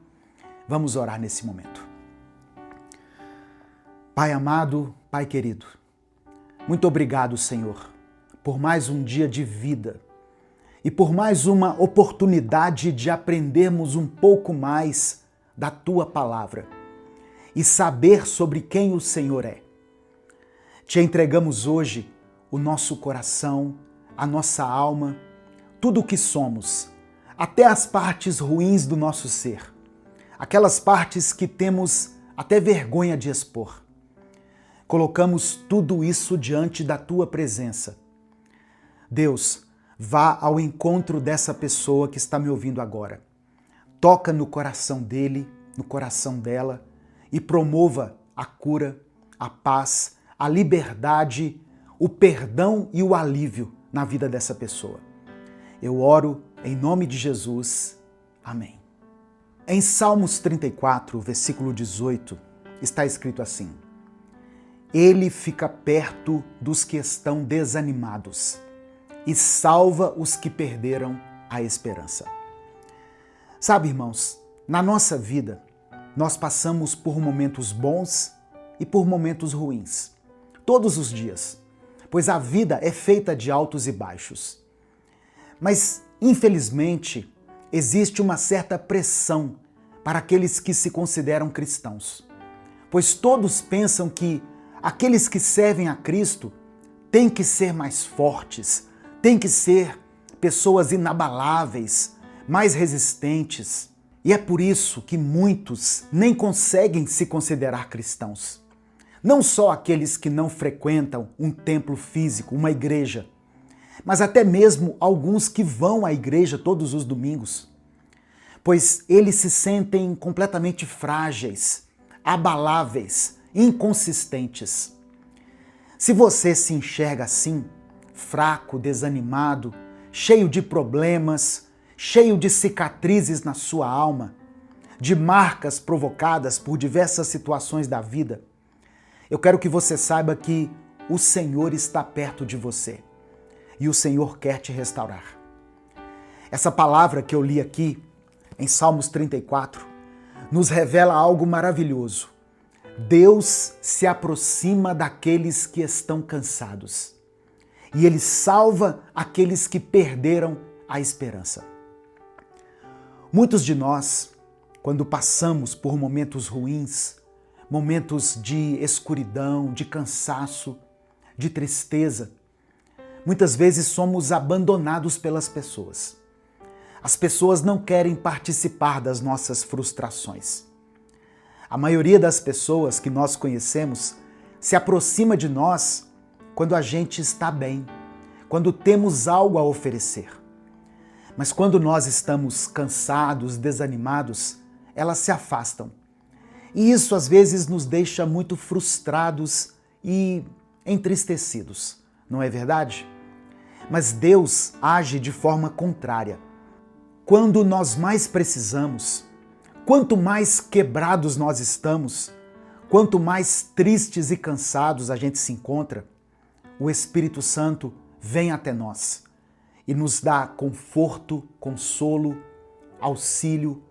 Speaker 1: Vamos orar nesse momento. Pai amado, Pai querido, muito obrigado, Senhor, por mais um dia de vida e por mais uma oportunidade de aprendermos um pouco mais da Tua palavra e saber sobre quem o Senhor é. Te entregamos hoje o nosso coração, a nossa alma, tudo o que somos, até as partes ruins do nosso ser, aquelas partes que temos até vergonha de expor. Colocamos tudo isso diante da Tua presença. Deus, vá ao encontro dessa pessoa que está me ouvindo agora. Toca no coração dele, no coração dela e promova a cura, a paz, a liberdade, o perdão e o alívio na vida dessa pessoa. Eu oro em nome de Jesus. Amém. Em Salmos 34, versículo 18, está escrito assim: Ele fica perto dos que estão desanimados e salva os que perderam a esperança. Sabe, irmãos, na nossa vida, nós passamos por momentos bons e por momentos ruins, todos os dias, pois a vida é feita de altos e baixos. Mas, infelizmente, existe uma certa pressão para aqueles que se consideram cristãos, pois todos pensam que aqueles que servem a Cristo têm que ser mais fortes, têm que ser pessoas inabaláveis, mais resistentes. E é por isso que muitos nem conseguem se considerar cristãos. Não só aqueles que não frequentam um templo físico, uma igreja, mas até mesmo alguns que vão à igreja todos os domingos, pois eles se sentem completamente frágeis, abaláveis, inconsistentes. Se você se enxerga assim, fraco, desanimado, cheio de problemas, cheio de cicatrizes na sua alma, de marcas provocadas por diversas situações da vida, eu quero que você saiba que o Senhor está perto de você e o Senhor quer te restaurar. Essa palavra que eu li aqui, em Salmos 34, nos revela algo maravilhoso. Deus se aproxima daqueles que estão cansados e Ele salva aqueles que perderam a esperança. Muitos de nós, quando passamos por momentos ruins, momentos de escuridão, de cansaço, de tristeza, muitas vezes somos abandonados pelas pessoas. As pessoas não querem participar das nossas frustrações. A maioria das pessoas que nós conhecemos se aproxima de nós quando a gente está bem, quando temos algo a oferecer. Mas quando nós estamos cansados, desanimados, elas se afastam. E isso às vezes nos deixa muito frustrados e entristecidos, não é verdade? Mas Deus age de forma contrária. Quando nós mais precisamos, quanto mais quebrados nós estamos, quanto mais tristes e cansados a gente se encontra, o Espírito Santo vem até nós e nos dá conforto, consolo, auxílio.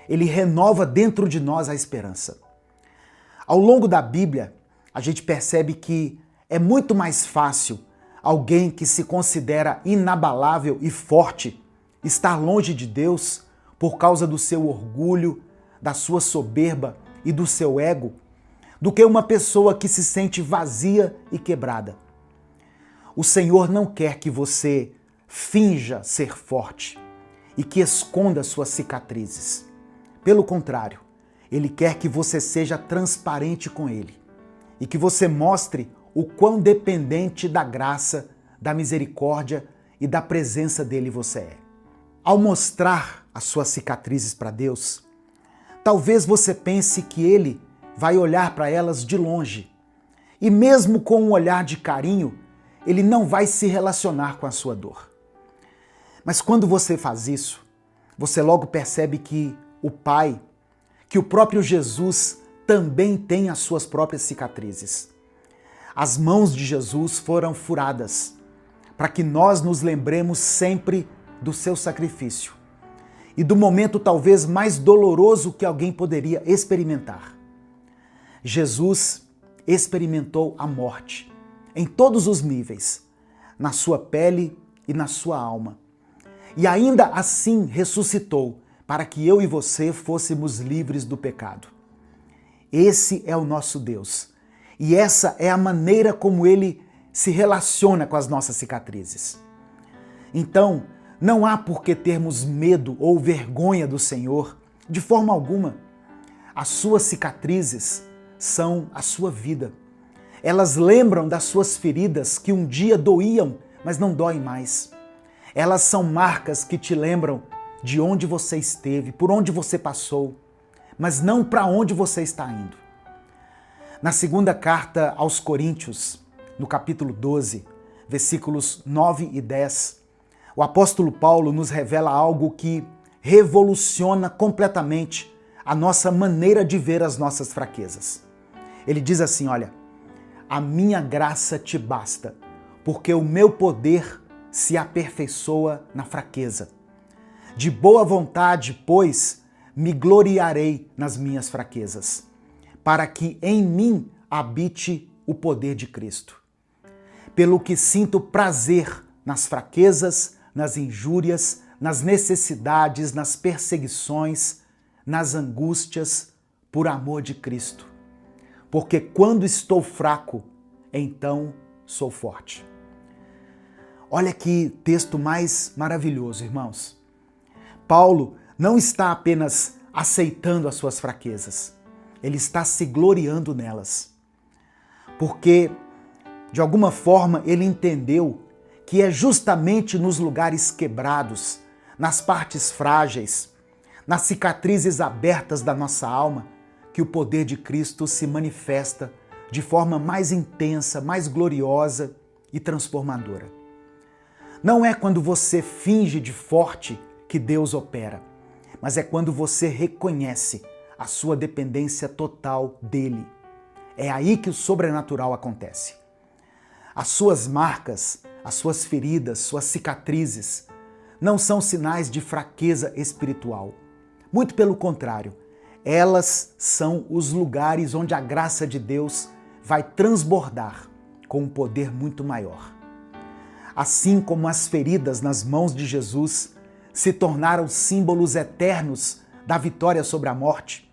Speaker 1: Ele renova dentro de nós a esperança. Ao longo da Bíblia, a gente percebe que é muito mais fácil alguém que se considera inabalável e forte estar longe de Deus por causa do seu orgulho, da sua soberba e do seu ego, do que uma pessoa que se sente vazia e quebrada. O Senhor não quer que você finja ser forte e que esconda suas cicatrizes. Pelo contrário, Ele quer que você seja transparente com Ele e que você mostre o quão dependente da graça, da misericórdia e da presença dele você é. ao mostrar as suas cicatrizes para Deus, talvez você pense que Ele vai olhar para elas de longe. E mesmo com um olhar de carinho, Ele não vai se relacionar com a sua dor. Mas quando você faz isso, você logo percebe que o Pai, que o próprio Jesus também tem as suas próprias cicatrizes. As mãos de Jesus foram furadas para que nós nos lembremos sempre do seu sacrifício e do momento talvez mais doloroso que alguém poderia experimentar. Jesus experimentou a morte em todos os níveis, na sua pele e na sua alma. E ainda assim ressuscitou para que eu e você fôssemos livres do pecado. Esse é o nosso Deus. E essa é a maneira como Ele se relaciona com as nossas cicatrizes. Então, não há por que termos medo ou vergonha do Senhor, de forma alguma. As suas cicatrizes são a sua vida. Elas lembram das suas feridas que um dia doíam, mas não doem mais. Elas são marcas que te lembram de onde você esteve, por onde você passou, mas não para onde você está indo. Na segunda carta aos Coríntios, no capítulo 12, versículos 9 e 10, o apóstolo Paulo nos revela algo que revoluciona completamente a nossa maneira de ver as nossas fraquezas. Ele diz assim, olha, a minha graça te basta, porque o meu poder se aperfeiçoa na fraqueza. De boa vontade, pois, me gloriarei nas minhas fraquezas, para que em mim habite o poder de Cristo. Pelo que sinto prazer nas fraquezas, nas injúrias, nas necessidades, nas perseguições, nas angústias, por amor de Cristo. Porque quando estou fraco, então sou forte. Olha que texto mais maravilhoso, irmãos. Paulo não está apenas aceitando as suas fraquezas, ele está se gloriando nelas. Porque, de alguma forma, ele entendeu que é justamente nos lugares quebrados, nas partes frágeis, nas cicatrizes abertas da nossa alma, que o poder de Cristo se manifesta de forma mais intensa, mais gloriosa e transformadora. Não é quando você finge de forte que Deus opera, mas é quando você reconhece a sua dependência total dele. É aí que o sobrenatural acontece. As suas marcas, as suas feridas, suas cicatrizes, não são sinais de fraqueza espiritual. Muito pelo contrário, elas são os lugares onde a graça de Deus vai transbordar com um poder muito maior. Assim como as feridas nas mãos de Jesus se tornaram símbolos eternos da vitória sobre a morte,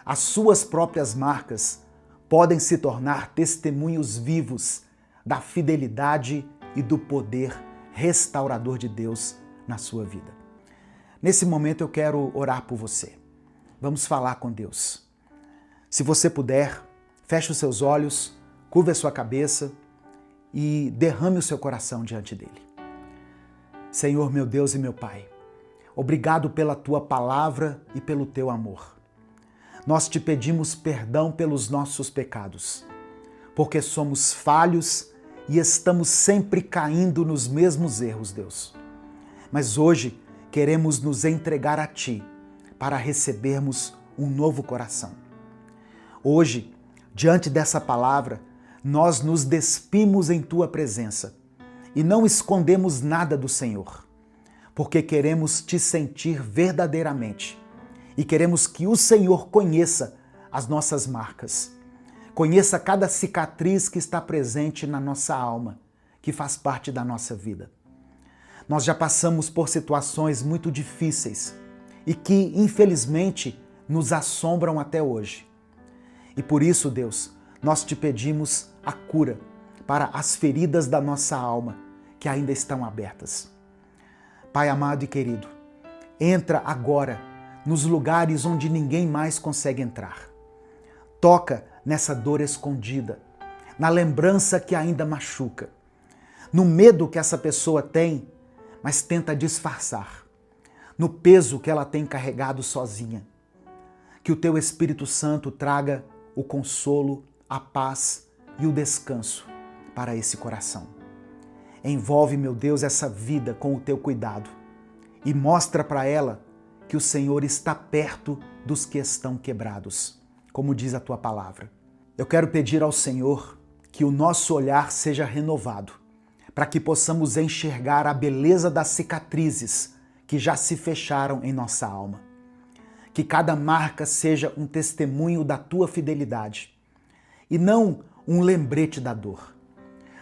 Speaker 1: as suas próprias marcas podem se tornar testemunhos vivos da fidelidade e do poder restaurador de Deus na sua vida. Nesse momento eu quero orar por você. Vamos falar com Deus. Se você puder, feche os seus olhos, curva a sua cabeça e derrame o seu coração diante dele. Senhor, meu Deus e meu Pai, obrigado pela tua palavra e pelo teu amor. Nós te pedimos perdão pelos nossos pecados, porque somos falhos e estamos sempre caindo nos mesmos erros, Deus. Mas hoje queremos nos entregar a Ti para recebermos um novo coração. Hoje, diante dessa palavra, nós nos despimos em Tua presença e não escondemos nada do Senhor, porque queremos Te sentir verdadeiramente e queremos que o Senhor conheça as nossas marcas, conheça cada cicatriz que está presente na nossa alma, que faz parte da nossa vida. Nós já passamos por situações muito difíceis e que, infelizmente, nos assombram até hoje. E por isso, Deus, nós te pedimos a cura para as feridas da nossa alma que ainda estão abertas. Pai amado e querido, entra agora nos lugares onde ninguém mais consegue entrar. Toca nessa dor escondida, na lembrança que ainda machuca, no medo que essa pessoa tem, mas tenta disfarçar. no peso que ela tem carregado sozinha. Que o teu Espírito Santo traga o consolo, a paz e o descanso para esse coração. Envolve, meu Deus, essa vida com o teu cuidado e mostra para ela que o Senhor está perto dos que estão quebrados, como diz a tua palavra. Eu quero pedir ao Senhor que o nosso olhar seja renovado, para que possamos enxergar a beleza das cicatrizes que já se fecharam em nossa alma. Que cada marca seja um testemunho da tua fidelidade e não um lembrete da dor.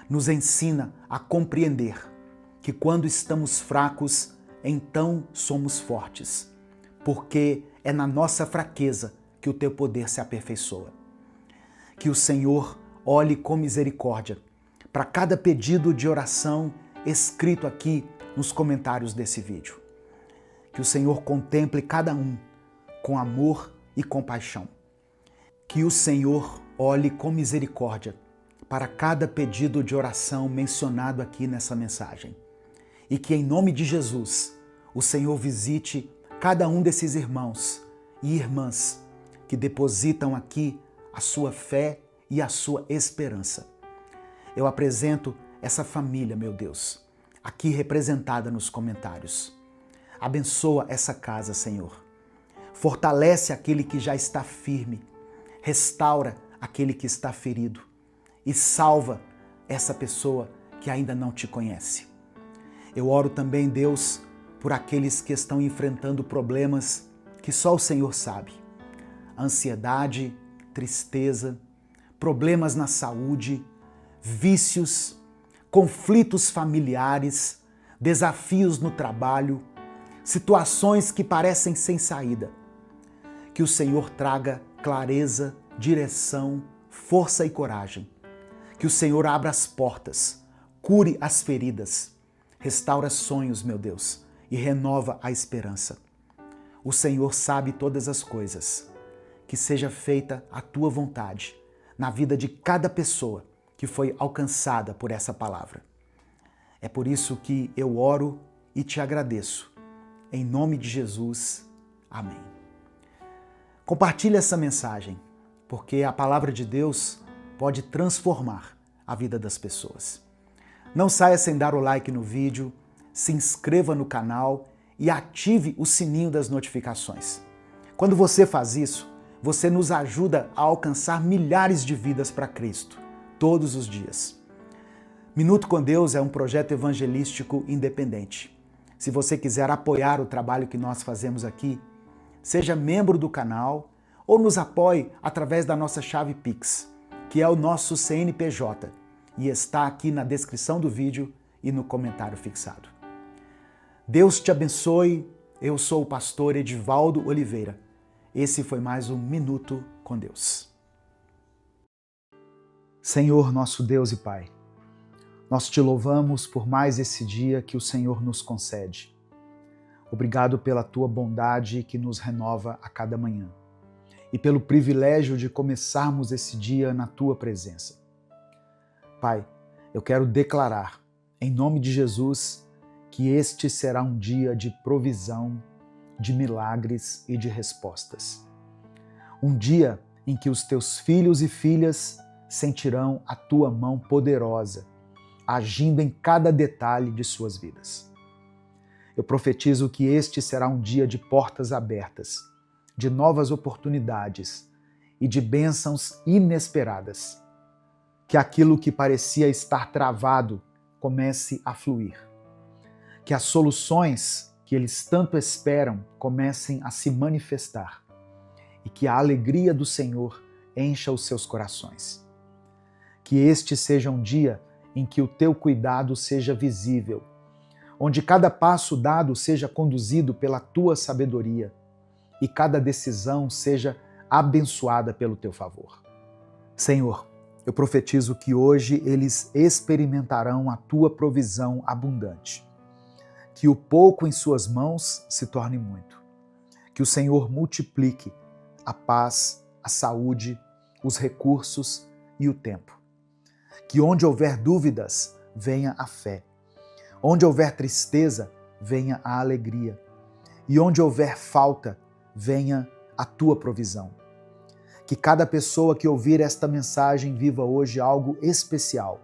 Speaker 1: Nos ensina a compreender que quando estamos fracos, então somos fortes, porque é na nossa fraqueza que o teu poder se aperfeiçoa. Que o Senhor olhe com misericórdia para cada pedido de oração escrito aqui nos comentários desse vídeo. Que o Senhor contemple cada um com amor e compaixão. Que o Senhor olhe com misericórdia para cada pedido de oração mencionado aqui nessa mensagem. E que em nome de Jesus, o Senhor visite cada um desses irmãos e irmãs que depositam aqui a sua fé e a sua esperança. Eu apresento essa família, meu Deus, aqui representada nos comentários. Abençoa essa casa, Senhor. Fortalece aquele que já está firme. Restaura aquele que está ferido. E salva essa pessoa que ainda não te conhece. Eu oro também, Deus, por aqueles que estão enfrentando problemas que só o Senhor sabe. Ansiedade, tristeza, problemas na saúde, vícios, conflitos familiares, desafios no trabalho, situações que parecem sem saída. Que o Senhor traga clareza, direção, força e coragem. Que o Senhor abra as portas, cure as feridas, restaura sonhos, meu Deus, e renova a esperança. O Senhor sabe todas as coisas. Que seja feita a tua vontade na vida de cada pessoa que foi alcançada por essa palavra. É por isso que eu oro e te agradeço. Em nome de Jesus, amém. Compartilhe essa mensagem, porque a palavra de Deus pode transformar a vida das pessoas. Não saia sem dar o like no vídeo, se inscreva no canal e ative o sininho das notificações. Quando você faz isso, você nos ajuda a alcançar milhares de vidas para Cristo, todos os dias. Minuto com Deus é um projeto evangelístico independente. Se você quiser apoiar o trabalho que nós fazemos aqui, seja membro do canal ou nos apoie através da nossa chave Pix, que é o nosso CNPJ, e está aqui na descrição do vídeo e no comentário fixado. Deus te abençoe. Eu sou o pastor Edivaldo Oliveira. Esse foi mais um Minuto com Deus. Senhor, nosso Deus e Pai, nós te louvamos por mais esse dia que o Senhor nos concede. Obrigado pela tua bondade que nos renova a cada manhã e pelo privilégio de começarmos esse dia na tua presença. Pai, eu quero declarar, em nome de Jesus, que este será um dia de provisão, de milagres e de respostas. Um dia em que os teus filhos e filhas sentirão a tua mão poderosa, agindo em cada detalhe de suas vidas. Eu profetizo que este será um dia de portas abertas, de novas oportunidades e de bênçãos inesperadas. Que aquilo que parecia estar travado comece a fluir. Que as soluções que eles tanto esperam comecem a se manifestar e que a alegria do Senhor encha os seus corações. Que este seja um dia em que o teu cuidado seja visível, onde cada passo dado seja conduzido pela tua sabedoria e cada decisão seja abençoada pelo teu favor. Senhor, eu profetizo que hoje eles experimentarão a tua provisão abundante. Que o pouco em suas mãos se torne muito. Que o Senhor multiplique a paz, a saúde, os recursos e o tempo. Que onde houver dúvidas, venha a fé. Onde houver tristeza, venha a alegria. e onde houver falta, venha a tua provisão. Que cada pessoa que ouvir esta mensagem viva hoje algo especial,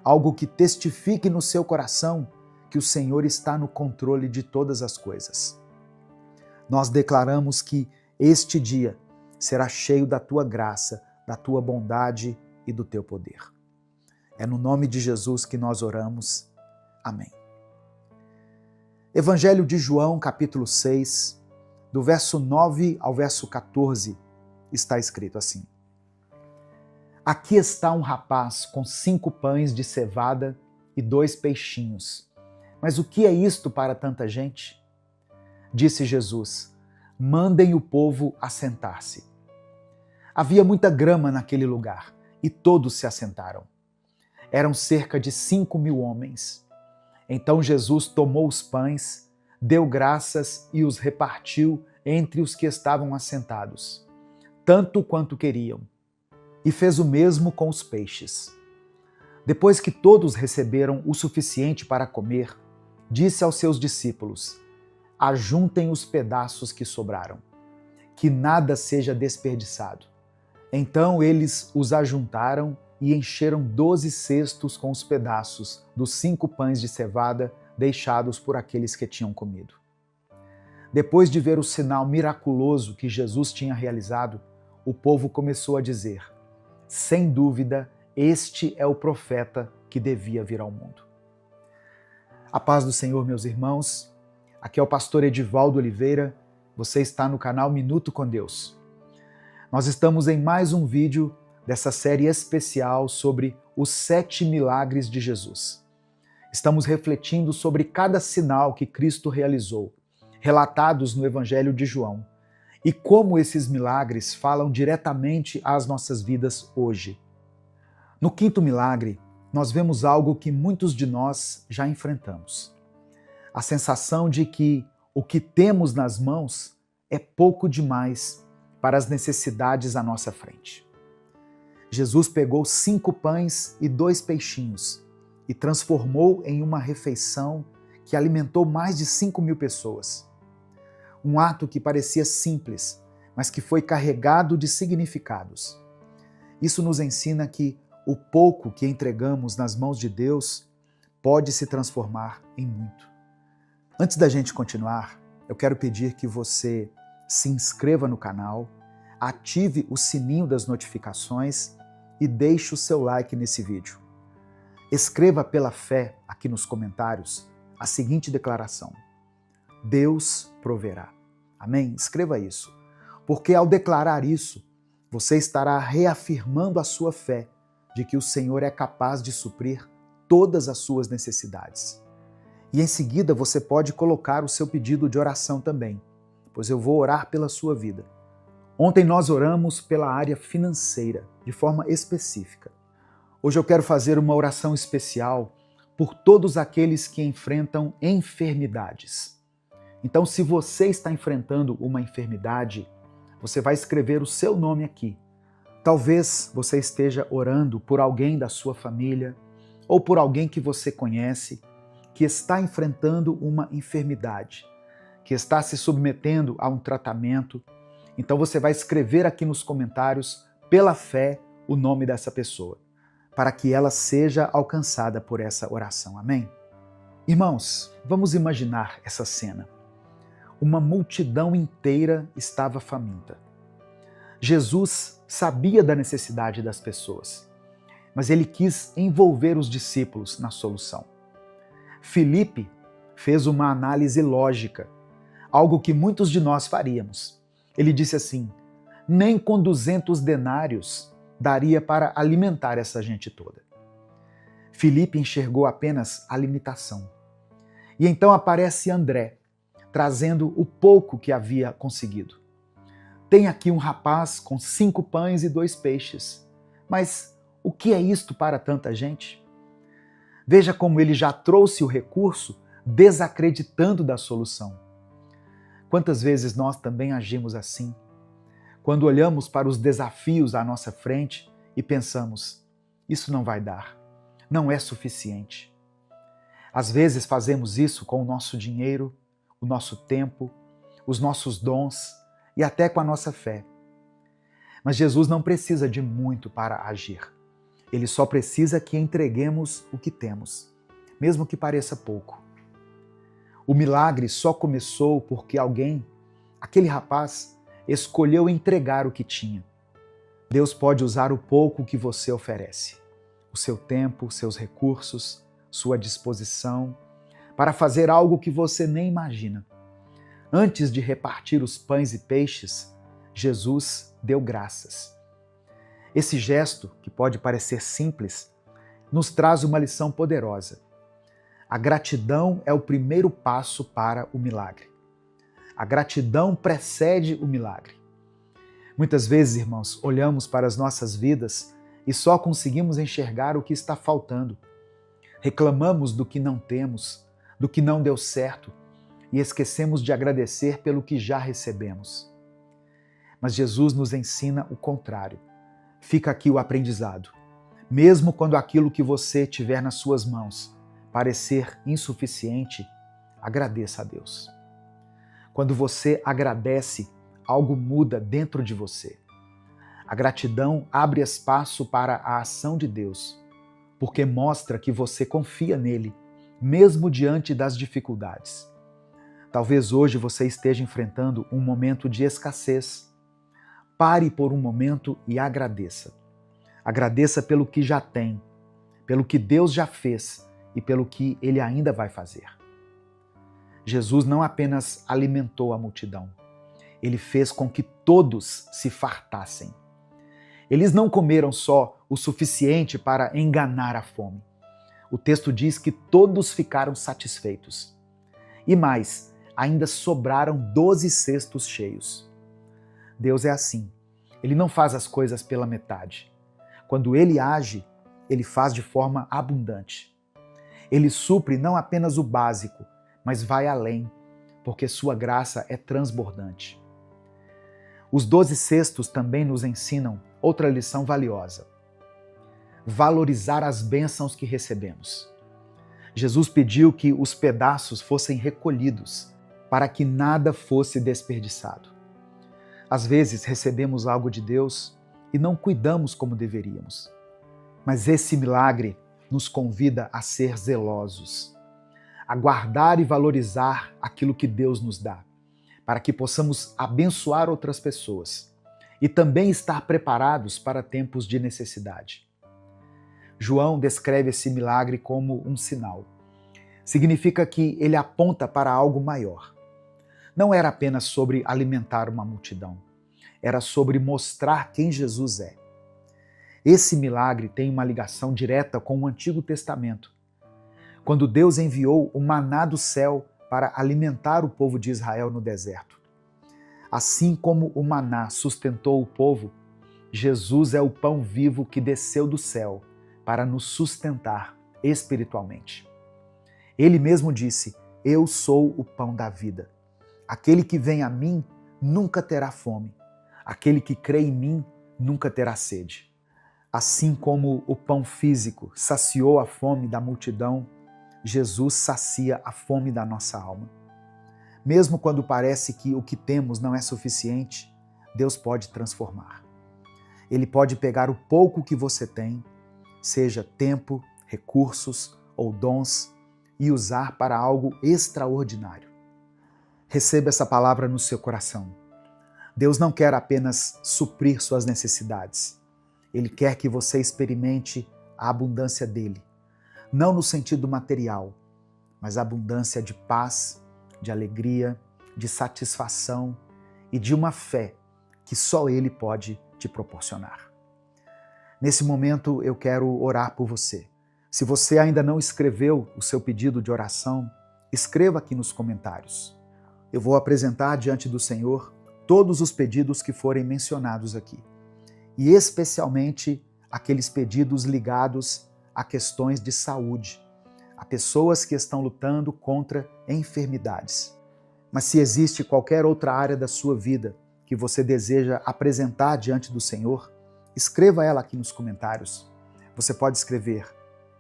Speaker 1: algo que testifique no seu coração que o Senhor está no controle de todas as coisas. Nós declaramos que este dia será cheio da tua graça, da tua bondade e do teu poder. É no nome de Jesus que nós oramos. Amém. Evangelho de João, capítulo 6, do verso 9 ao verso 14, está escrito assim: Aqui está um rapaz com 5 pães de cevada e 2 peixinhos. Mas o que é isto para tanta gente? Disse Jesus: mandem o povo assentar-se. Havia muita grama naquele lugar e todos se assentaram. Eram cerca de 5.000 homens. Então Jesus tomou os pães, deu graças e os repartiu entre os que estavam assentados, tanto quanto queriam, e fez o mesmo com os peixes. Depois que todos receberam o suficiente para comer, disse aos seus discípulos: ajuntem os pedaços que sobraram, que nada seja desperdiçado. Então eles os ajuntaram e encheram 12 cestos com os pedaços dos 5 pães de cevada deixados por aqueles que tinham comido. Depois de ver o sinal miraculoso que Jesus tinha realizado, o povo começou a dizer: sem dúvida, este é o profeta que devia vir ao mundo. A paz do Senhor, meus irmãos. Aqui é o pastor Edivaldo Oliveira. Você está no canal Minuto com Deus. Nós estamos em mais um vídeo dessa série especial sobre os 7 milagres de Jesus. Estamos refletindo sobre cada sinal que Cristo realizou, relatados no Evangelho de João, e como esses milagres falam diretamente às nossas vidas hoje. No 5º milagre, nós vemos algo que muitos de nós já enfrentamos. A sensação de que o que temos nas mãos é pouco demais para as necessidades à nossa frente. Jesus pegou 5 pães e 2 peixinhos e transformou em uma refeição que alimentou mais de 5.000 pessoas. Um ato que parecia simples, mas que foi carregado de significados. Isso nos ensina que o pouco que entregamos nas mãos de Deus pode se transformar em muito. Antes da gente continuar, eu quero pedir que você se inscreva no canal, ative o sininho das notificações e deixe o seu like nesse vídeo. Escreva pela fé aqui nos comentários a seguinte declaração: Deus proverá. Amém? Escreva isso, porque ao declarar isso, você estará reafirmando a sua fé de que o Senhor é capaz de suprir todas as suas necessidades. E em seguida você pode colocar o seu pedido de oração também, pois eu vou orar pela sua vida. Ontem nós oramos pela área financeira, de forma específica. Hoje eu quero fazer uma oração especial por todos aqueles que enfrentam enfermidades. Então, se você está enfrentando uma enfermidade, você vai escrever o seu nome aqui. Talvez você esteja orando por alguém da sua família ou por alguém que você conhece que está enfrentando uma enfermidade, que está se submetendo a um tratamento. Então você vai escrever aqui nos comentários, pela fé, o nome dessa pessoa, para que ela seja alcançada por essa oração. Amém? Irmãos, vamos imaginar essa cena. Uma multidão inteira estava faminta. Jesus sabia da necessidade das pessoas, mas ele quis envolver os discípulos na solução. Filipe fez uma análise lógica, algo que muitos de nós faríamos. Ele disse assim: nem com 200 denários daria para alimentar essa gente toda. Filipe enxergou apenas a limitação. E então aparece André, trazendo o pouco que havia conseguido. Tem aqui um rapaz com 5 pães e 2 peixes. Mas o que é isto para tanta gente? Veja como ele já trouxe o recurso desacreditando da solução. Quantas vezes nós também agimos assim? Quando olhamos para os desafios à nossa frente e pensamos: isso não vai dar, não é suficiente. Às vezes fazemos isso com o nosso dinheiro, o nosso tempo, os nossos dons e até com a nossa fé. Mas Jesus não precisa de muito para agir. Ele só precisa que entreguemos o que temos, mesmo que pareça pouco. O milagre só começou porque alguém, aquele rapaz, escolheu entregar o que tinha. Deus pode usar o pouco que você oferece, o seu tempo, seus recursos, sua disposição, para fazer algo que você nem imagina. Antes de repartir os pães e peixes, Jesus deu graças. Esse gesto, que pode parecer simples, nos traz uma lição poderosa. A gratidão é o primeiro passo para o milagre. A gratidão precede o milagre. Muitas vezes, irmãos, olhamos para as nossas vidas e só conseguimos enxergar o que está faltando. Reclamamos do que não temos, do que não deu certo e esquecemos de agradecer pelo que já recebemos. Mas Jesus nos ensina o contrário. Fica aqui o aprendizado. Mesmo quando aquilo que você tiver nas suas mãos parecer insuficiente, agradeça a Deus. Quando você agradece, algo muda dentro de você. A gratidão abre espaço para a ação de Deus, porque mostra que você confia nele, mesmo diante das dificuldades. Talvez hoje você esteja enfrentando um momento de escassez. Pare por um momento e agradeça. Agradeça pelo que já tem, pelo que Deus já fez e pelo que Ele ainda vai fazer. Jesus não apenas alimentou a multidão, Ele fez com que todos se fartassem. Eles não comeram só o suficiente para enganar a fome. O texto diz que todos ficaram satisfeitos. E mais, ainda sobraram 12 cestos cheios. Deus é assim. Ele não faz as coisas pela metade. Quando Ele age, Ele faz de forma abundante. Ele supre não apenas o básico, mas vai além, porque sua graça é transbordante. Os 12 cestos também nos ensinam outra lição valiosa: valorizar as bênçãos que recebemos. Jesus pediu que os pedaços fossem recolhidos para que nada fosse desperdiçado. Às vezes recebemos algo de Deus e não cuidamos como deveríamos. Mas esse milagre nos convida a ser zelosos, a guardar e valorizar aquilo que Deus nos dá, para que possamos abençoar outras pessoas e também estar preparados para tempos de necessidade. João descreve esse milagre como um sinal. Significa que ele aponta para algo maior. Não era apenas sobre alimentar uma multidão, era sobre mostrar quem Jesus é. Esse milagre tem uma ligação direta com o Antigo Testamento, quando Deus enviou o maná do céu para alimentar o povo de Israel no deserto. Assim como o maná sustentou o povo, Jesus é o pão vivo que desceu do céu para nos sustentar espiritualmente. Ele mesmo disse: "Eu sou o pão da vida. Aquele que vem a mim nunca terá fome. Aquele que crê em mim nunca terá sede." Assim como o pão físico saciou a fome da multidão, Jesus sacia a fome da nossa alma. Mesmo quando parece que o que temos não é suficiente, Deus pode transformar. Ele pode pegar o pouco que você tem, seja tempo, recursos ou dons, e usar para algo extraordinário. Receba essa palavra no seu coração. Deus não quer apenas suprir suas necessidades. Ele quer que você experimente a abundância dele. Não no sentido material, mas a abundância de paz, de alegria, de satisfação e de uma fé que só Ele pode te proporcionar. Nesse momento eu quero orar por você. Se você ainda não escreveu o seu pedido de oração, escreva aqui nos comentários. Eu vou apresentar diante do Senhor todos os pedidos que forem mencionados aqui, e especialmente aqueles pedidos ligados a questões de saúde, a pessoas que estão lutando contra enfermidades. Mas se existe qualquer outra área da sua vida que você deseja apresentar diante do Senhor, escreva ela aqui nos comentários. Você pode escrever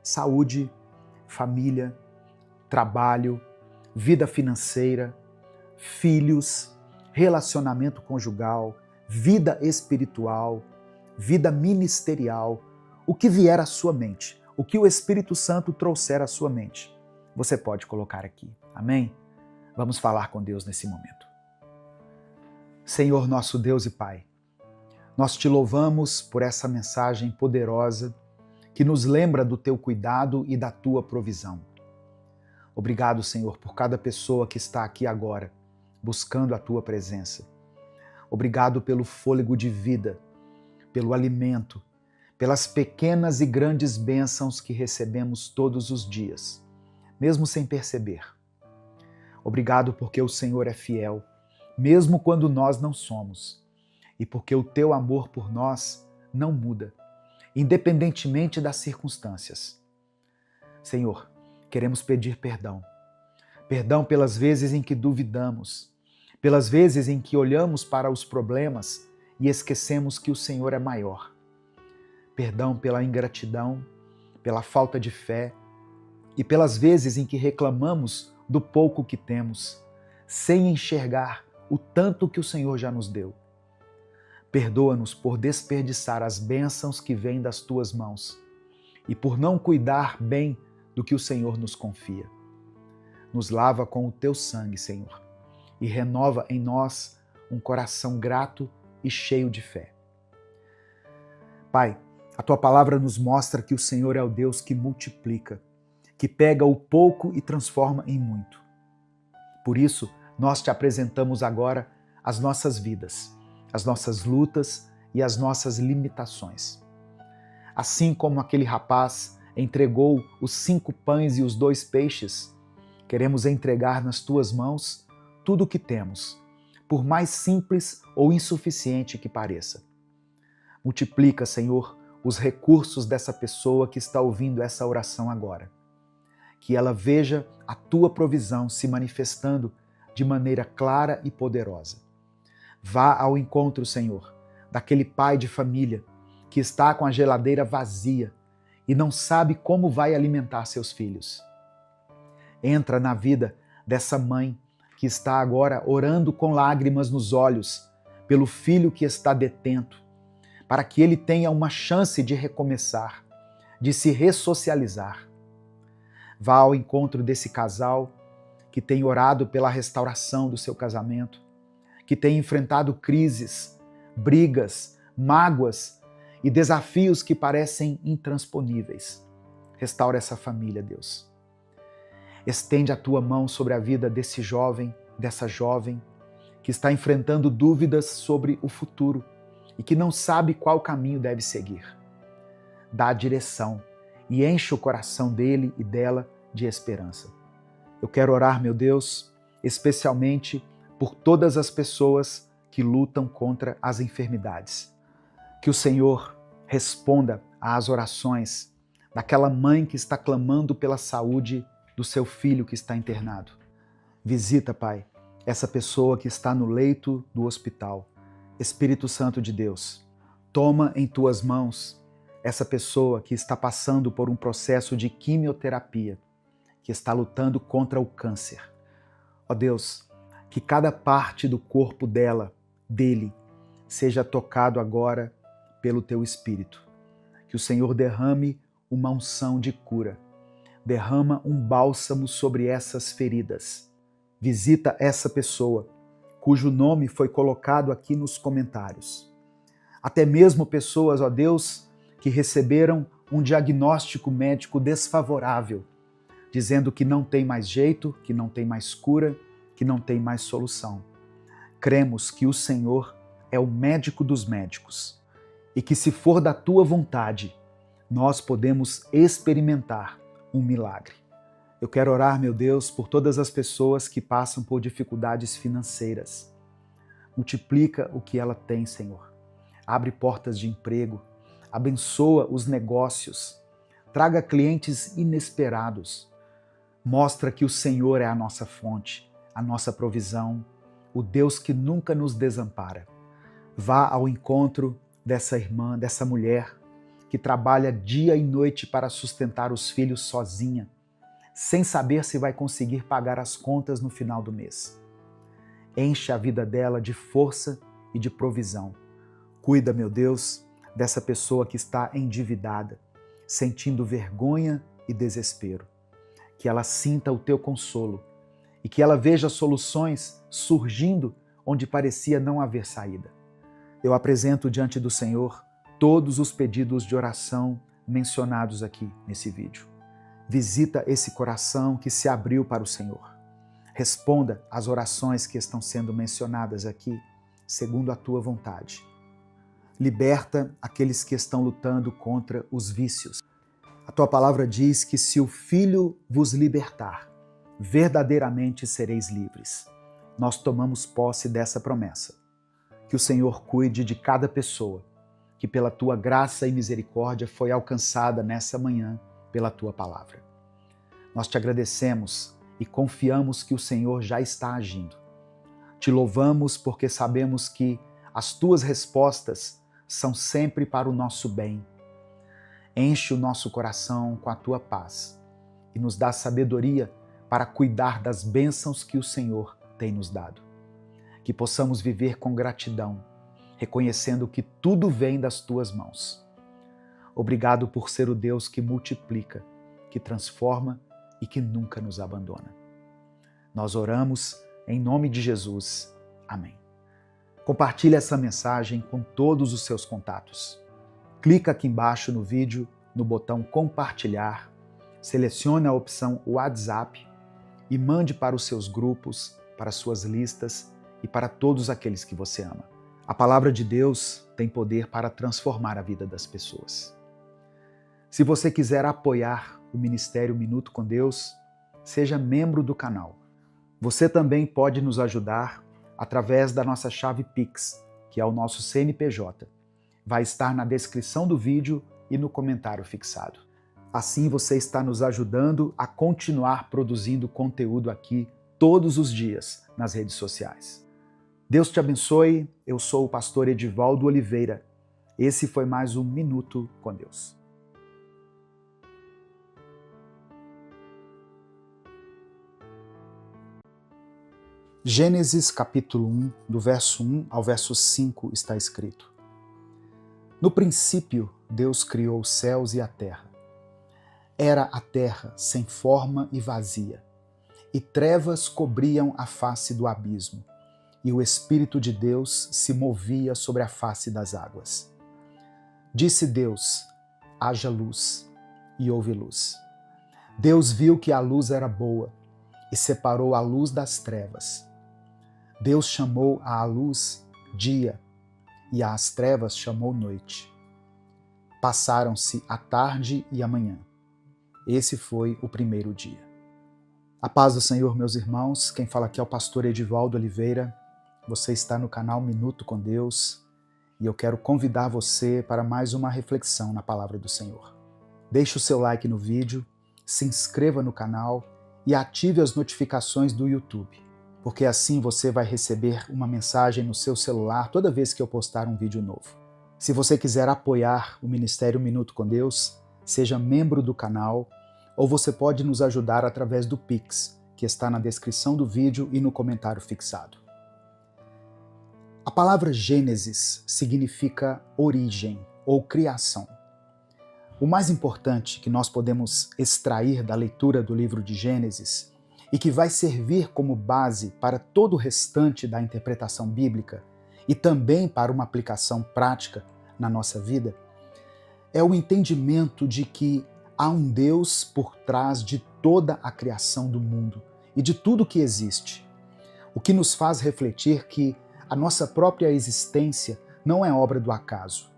Speaker 1: saúde, família, trabalho, vida financeira, filhos, relacionamento conjugal, vida espiritual, vida ministerial, o que vier à sua mente, o que o Espírito Santo trouxer à sua mente, você pode colocar aqui. Amém? Vamos falar com Deus nesse momento. Senhor, nosso Deus e Pai, nós te louvamos por essa mensagem poderosa que nos lembra do teu cuidado e da tua provisão. Obrigado, Senhor, por cada pessoa que está aqui agora, buscando a tua presença. Obrigado pelo fôlego de vida, pelo alimento, pelas pequenas e grandes bênçãos que recebemos todos os dias, mesmo sem perceber. Obrigado porque o Senhor é fiel, mesmo quando nós não somos, e porque o teu amor por nós não muda, independentemente das circunstâncias. Senhor, queremos pedir perdão. Perdão pelas vezes em que duvidamos, pelas vezes em que olhamos para os problemas e esquecemos que o Senhor é maior. Perdão pela ingratidão, pela falta de fé e pelas vezes em que reclamamos do pouco que temos, sem enxergar o tanto que o Senhor já nos deu. Perdoa-nos por desperdiçar as bênçãos que vêm das tuas mãos e por não cuidar bem do que o Senhor nos confia. Nos lava com o teu sangue, Senhor, e renova em nós um coração grato e cheio de fé. Pai, a tua palavra nos mostra que o Senhor é o Deus que multiplica, que pega o pouco e transforma em muito. Por isso, nós te apresentamos agora as nossas vidas, as nossas lutas e as nossas limitações. Assim como aquele rapaz entregou os 5 pães e os 2 peixes, queremos entregar nas tuas mãos tudo o que temos, por mais simples ou insuficiente que pareça. Multiplica, Senhor, os recursos dessa pessoa que está ouvindo essa oração agora. Que ela veja a tua provisão se manifestando de maneira clara e poderosa. Vá ao encontro, Senhor, daquele pai de família que está com a geladeira vazia e não sabe como vai alimentar seus filhos. Entra na vida dessa mãe que está agora orando com lágrimas nos olhos pelo filho que está detento, para que ele tenha uma chance de recomeçar, de se ressocializar. Vá ao encontro desse casal que tem orado pela restauração do seu casamento, que tem enfrentado crises, brigas, mágoas e desafios que parecem intransponíveis. Restaura essa família, Deus. Estende a tua mão sobre a vida desse jovem, dessa jovem, que está enfrentando dúvidas sobre o futuro e que não sabe qual caminho deve seguir. Dá a direção e enche o coração dele e dela de esperança. Eu quero orar, meu Deus, especialmente por todas as pessoas que lutam contra as enfermidades. Que o Senhor responda às orações daquela mãe que está clamando pela saúde do seu filho que está internado. Visita, Pai, essa pessoa que está no leito do hospital. Espírito Santo de Deus, toma em tuas mãos essa pessoa que está passando por um processo de quimioterapia, que está lutando contra o câncer. Ó Deus, que cada parte do corpo dele, seja tocado agora pelo teu Espírito. Que o Senhor derrame uma unção de cura. Derrama um bálsamo sobre essas feridas. Visita essa pessoa, cujo nome foi colocado aqui nos comentários. Até mesmo pessoas, ó Deus, que receberam um diagnóstico médico desfavorável, dizendo que não tem mais jeito, que não tem mais cura, que não tem mais solução. Cremos que o Senhor é o médico dos médicos e que, se for da tua vontade, nós podemos experimentar um milagre. Eu quero orar, meu Deus, por todas as pessoas que passam por dificuldades financeiras. Multiplica o que ela tem, Senhor. Abre portas de emprego, abençoa os negócios, traga clientes inesperados. Mostra que o Senhor é a nossa fonte, a nossa provisão, o Deus que nunca nos desampara. Vá ao encontro dessa irmã, dessa mulher que trabalha dia e noite para sustentar os filhos sozinha, sem saber se vai conseguir pagar as contas no final do mês. Enche a vida dela de força e de provisão. Cuida, meu Deus, dessa pessoa que está endividada, sentindo vergonha e desespero. Que ela sinta o teu consolo e que ela veja soluções surgindo onde parecia não haver saída. Eu apresento diante do Senhor todos os pedidos de oração mencionados aqui nesse vídeo. Visita esse coração que se abriu para o Senhor. Responda às orações que estão sendo mencionadas aqui, segundo a tua vontade. Liberta aqueles que estão lutando contra os vícios. A tua palavra diz que se o Filho vos libertar, verdadeiramente sereis livres. Nós tomamos posse dessa promessa. Que o Senhor cuide de cada pessoa que pela tua graça e misericórdia foi alcançada nessa manhã pela tua palavra. Nós te agradecemos e confiamos que o Senhor já está agindo. Te louvamos porque sabemos que as tuas respostas são sempre para o nosso bem. Enche o nosso coração com a tua paz e nos dá sabedoria para cuidar das bênçãos que o Senhor tem nos dado. Que possamos viver com gratidão, reconhecendo que tudo vem das tuas mãos. Obrigado por ser o Deus que multiplica, que transforma e que nunca nos abandona. Nós oramos em nome de Jesus. Amém. Compartilhe essa mensagem com todos os seus contatos. Clica aqui embaixo no vídeo, no botão compartilhar, selecione a opção WhatsApp e mande para os seus grupos, para suas listas e para todos aqueles que você ama. A palavra de Deus tem poder para transformar a vida das pessoas. Se você quiser apoiar o Ministério Minuto com Deus, seja membro do canal. Você também pode nos ajudar através da nossa chave Pix, que é o nosso CNPJ. Vai estar na descrição do vídeo e no comentário fixado. Assim você está nos ajudando a continuar produzindo conteúdo aqui todos os dias nas redes sociais. Deus te abençoe, eu sou o pastor Edivaldo Oliveira. Esse foi mais um Minuto com Deus. Gênesis capítulo 1, do verso 1 ao verso 5 está escrito: No princípio, Deus criou os céus e a terra. Era a terra sem forma e vazia, e trevas cobriam a face do abismo, e o Espírito de Deus se movia sobre a face das águas. Disse Deus: haja luz, e houve luz. Deus viu que a luz era boa, e separou a luz das trevas. Deus chamou à luz dia, e às trevas chamou noite. Passaram-se a tarde e a manhã. Esse foi o primeiro dia. A paz do Senhor, meus irmãos. Quem fala aqui é o pastor Edivaldo Oliveira. Você está no canal Minuto com Deus e eu quero convidar você para mais uma reflexão na palavra do Senhor. Deixe o seu like no vídeo, se inscreva no canal e ative as notificações do YouTube, porque assim você vai receber uma mensagem no seu celular toda vez que eu postar um vídeo novo. Se você quiser apoiar o Ministério Minuto com Deus, seja membro do canal, ou você pode nos ajudar através do Pix, que está na descrição do vídeo e no comentário fixado. A palavra Gênesis significa origem ou criação. O mais importante que nós podemos extrair da leitura do livro de Gênesis e que vai servir como base para todo o restante da interpretação bíblica e também para uma aplicação prática na nossa vida, é o entendimento de que há um Deus por trás de toda a criação do mundo e de tudo que existe, o que nos faz refletir que a nossa própria existência não é obra do acaso.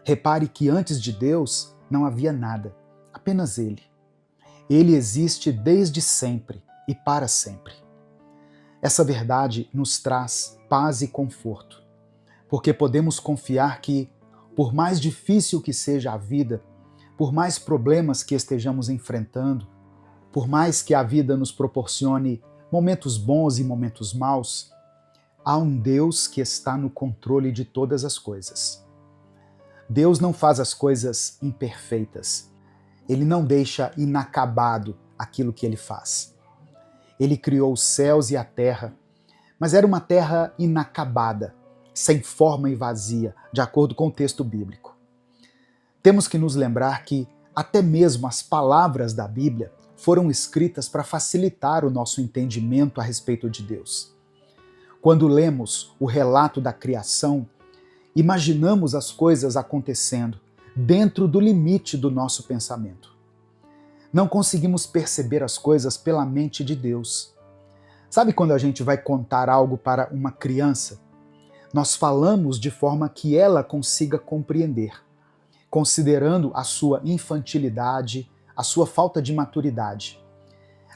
Speaker 1: Repare que antes de Deus não havia nada, apenas Ele. Ele existe desde sempre e para sempre. Essa verdade nos traz paz e conforto, porque podemos confiar que, por mais difícil que seja a vida, por mais problemas que estejamos enfrentando, por mais que a vida nos proporcione momentos bons e momentos maus, há um Deus que está no controle de todas as coisas. Deus não faz as coisas imperfeitas. Ele não deixa inacabado aquilo que Ele faz. Ele criou os céus e a terra, mas era uma terra inacabada, sem forma e vazia, de acordo com o texto bíblico. Temos que nos lembrar que até mesmo as palavras da Bíblia foram escritas para facilitar o nosso entendimento a respeito de Deus. Quando lemos o relato da criação, imaginamos as coisas acontecendo dentro do limite do nosso pensamento. Não conseguimos perceber as coisas pela mente de Deus. Sabe quando a gente vai contar algo para uma criança? Nós falamos de forma que ela consiga compreender, considerando a sua infantilidade, a sua falta de maturidade.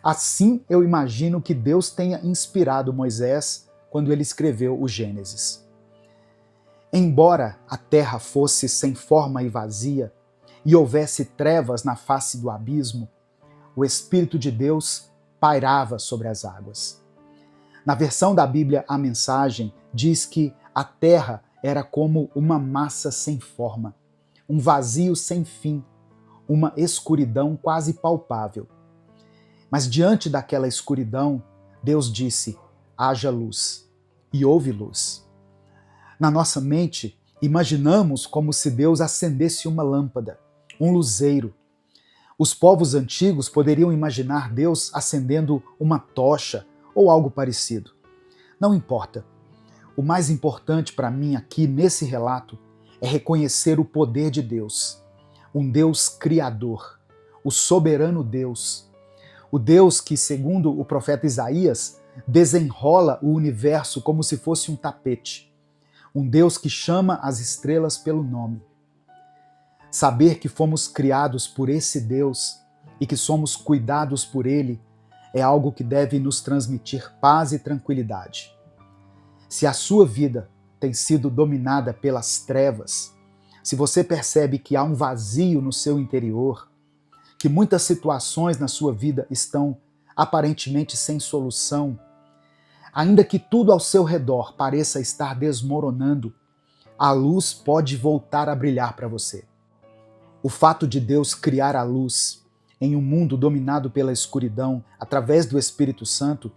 Speaker 1: Assim, eu imagino que Deus tenha inspirado Moisés quando ele escreveu o Gênesis. Embora a terra fosse sem forma e vazia, e houvesse trevas na face do abismo, o Espírito de Deus pairava sobre as águas. Na versão da Bíblia, a Mensagem diz que a terra era como uma massa sem forma, um vazio sem fim, uma escuridão quase palpável. Mas diante daquela escuridão, Deus disse: haja luz, e houve luz. Na nossa mente, imaginamos como se Deus acendesse uma lâmpada, um luzeiro. Os povos antigos poderiam imaginar Deus acendendo uma tocha ou algo parecido. Não importa. O mais importante para mim aqui nesse relato é reconhecer o poder de Deus, um Deus criador, o soberano Deus, o Deus que, segundo o profeta Isaías, desenrola o universo como se fosse um tapete, um Deus que chama as estrelas pelo nome. Saber que fomos criados por esse Deus e que somos cuidados por Ele é algo que deve nos transmitir paz e tranquilidade. Se a sua vida tem sido dominada pelas trevas, se você percebe que há um vazio no seu interior, que muitas situações na sua vida estão aparentemente sem solução, ainda que tudo ao seu redor pareça estar desmoronando, a luz pode voltar a brilhar para você. O fato de Deus criar a luz em um mundo dominado pela escuridão através do Espírito Santo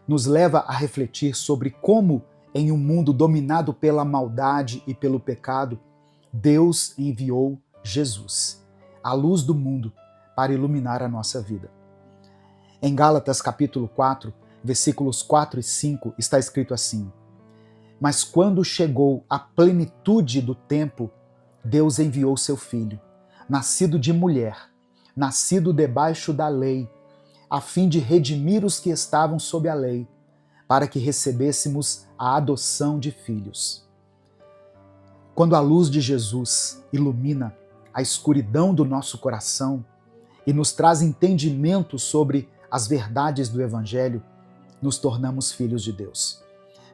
Speaker 1: nos leva a refletir sobre como, em um mundo dominado pela maldade e pelo pecado, Deus enviou Jesus, a luz do mundo, para iluminar a nossa vida. Em Gálatas capítulo 4, versículos 4 e 5, está escrito assim: mas quando chegou a plenitude do tempo, Deus enviou seu Filho, nascido de mulher, nascido debaixo da lei, a fim de redimir os que estavam sob a lei, para que recebêssemos a adoção de filhos. Quando a luz de Jesus ilumina a escuridão do nosso coração e nos traz entendimento sobre as verdades do Evangelho, nos tornamos filhos de Deus.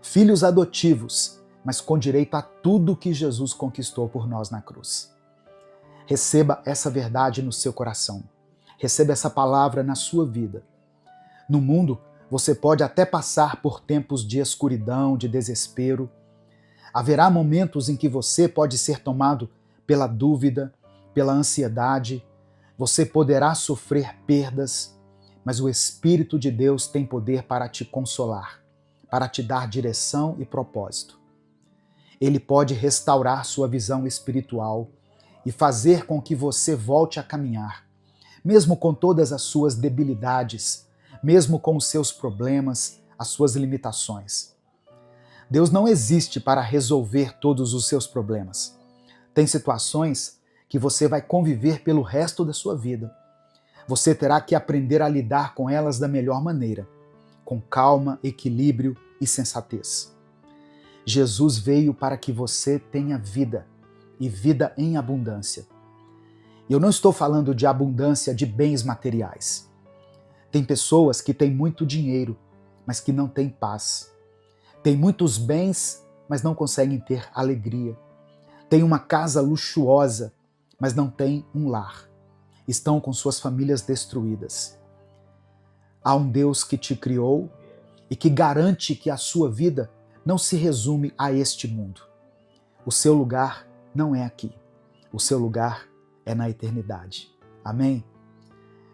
Speaker 1: Filhos adotivos, mas com direito a tudo que Jesus conquistou por nós na cruz. Receba essa verdade no seu coração. Receba essa palavra na sua vida. No mundo, você pode até passar por tempos de escuridão, de desespero. Haverá momentos em que você pode ser tomado pela dúvida, pela ansiedade. Você poderá sofrer perdas, mas o Espírito de Deus tem poder para te consolar, para te dar direção e propósito. Ele pode restaurar sua visão espiritual e fazer com que você volte a caminhar, mesmo com todas as suas debilidades, mesmo com os seus problemas, as suas limitações. Deus não existe para resolver todos os seus problemas. Tem situações que você vai conviver pelo resto da sua vida. Você terá que aprender a lidar com elas da melhor maneira, com calma, equilíbrio e sensatez. Jesus veio para que você tenha vida, e vida em abundância. Eu não estou falando de abundância de bens materiais. Tem pessoas que têm muito dinheiro, mas que não têm paz. Tem muitos bens, mas não conseguem ter alegria. Tem uma casa luxuosa, mas não tem um lar. Estão com suas famílias destruídas. Há um Deus que te criou e que garante que a sua vida não se resume a este mundo. O seu lugar não é aqui. O seu lugar é na eternidade. Amém?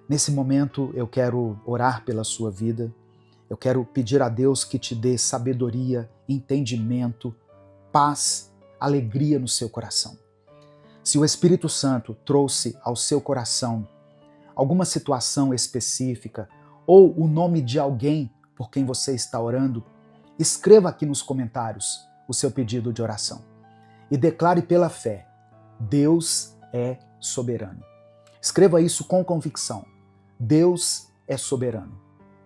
Speaker 1: Nesse momento eu quero orar pela sua vida. Eu quero pedir a Deus que te dê sabedoria, entendimento, paz, alegria no seu coração. Se o Espírito Santo trouxe ao seu coração alguma situação específica ou o nome de alguém por quem você está orando, escreva aqui nos comentários o seu pedido de oração e declare pela fé: Deus é soberano. Escreva isso com convicção. Deus é soberano.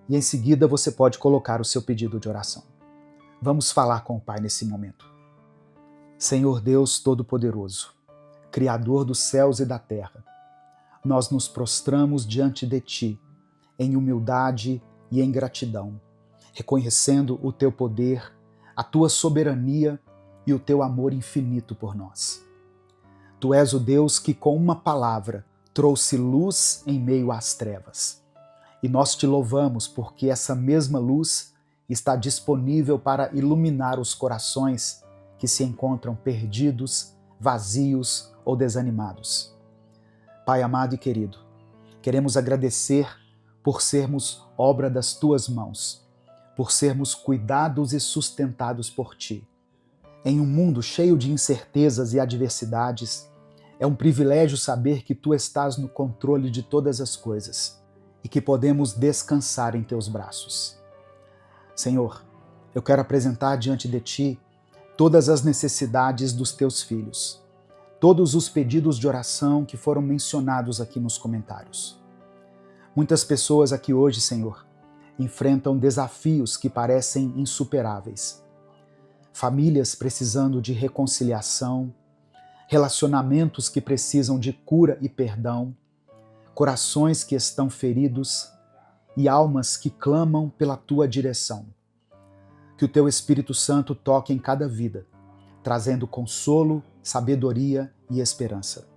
Speaker 1: E em seguida você pode colocar o seu pedido de oração. Vamos falar com o Pai nesse momento. Senhor Deus Todo-Poderoso, Criador dos céus e da terra, nós nos prostramos diante de Ti, em humildade e em gratidão, reconhecendo o Teu poder, a Tua soberania e o Teu amor infinito por nós. Tu és o Deus que com uma palavra trouxe luz em meio às trevas. E nós te louvamos porque essa mesma luz está disponível para iluminar os corações que se encontram perdidos, vazios ou desanimados. Pai amado e querido, queremos agradecer por sermos obra das Tuas mãos, por sermos cuidados e sustentados por Ti. Em um mundo cheio de incertezas e adversidades, é um privilégio saber que Tu estás no controle de todas as coisas e que podemos descansar em Teus braços. Senhor, eu quero apresentar diante de Ti todas as necessidades dos Teus filhos, todos os pedidos de oração que foram mencionados aqui nos comentários. Muitas pessoas aqui hoje, Senhor, enfrentam desafios que parecem insuperáveis. Famílias precisando de reconciliação, relacionamentos que precisam de cura e perdão, corações que estão feridos e almas que clamam pela Tua direção. Que o Teu Espírito Santo toque em cada vida, trazendo consolo, sabedoria e esperança.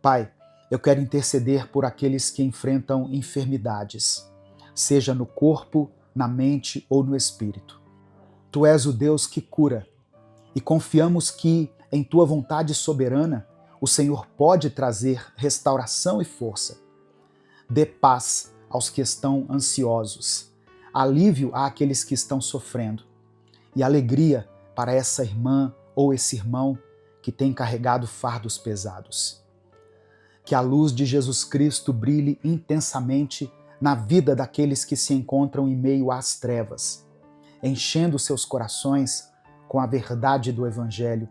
Speaker 1: Pai, eu quero interceder por aqueles que enfrentam enfermidades, seja no corpo, na mente ou no espírito. Tu és o Deus que cura e confiamos que, em Tua vontade soberana, o Senhor pode trazer restauração e força. Dê paz aos que estão ansiosos, alívio àqueles que estão sofrendo e alegria para essa irmã ou esse irmão que tem carregado fardos pesados. Que a luz de Jesus Cristo brilhe intensamente na vida daqueles que se encontram em meio às trevas, enchendo seus corações com a verdade do Evangelho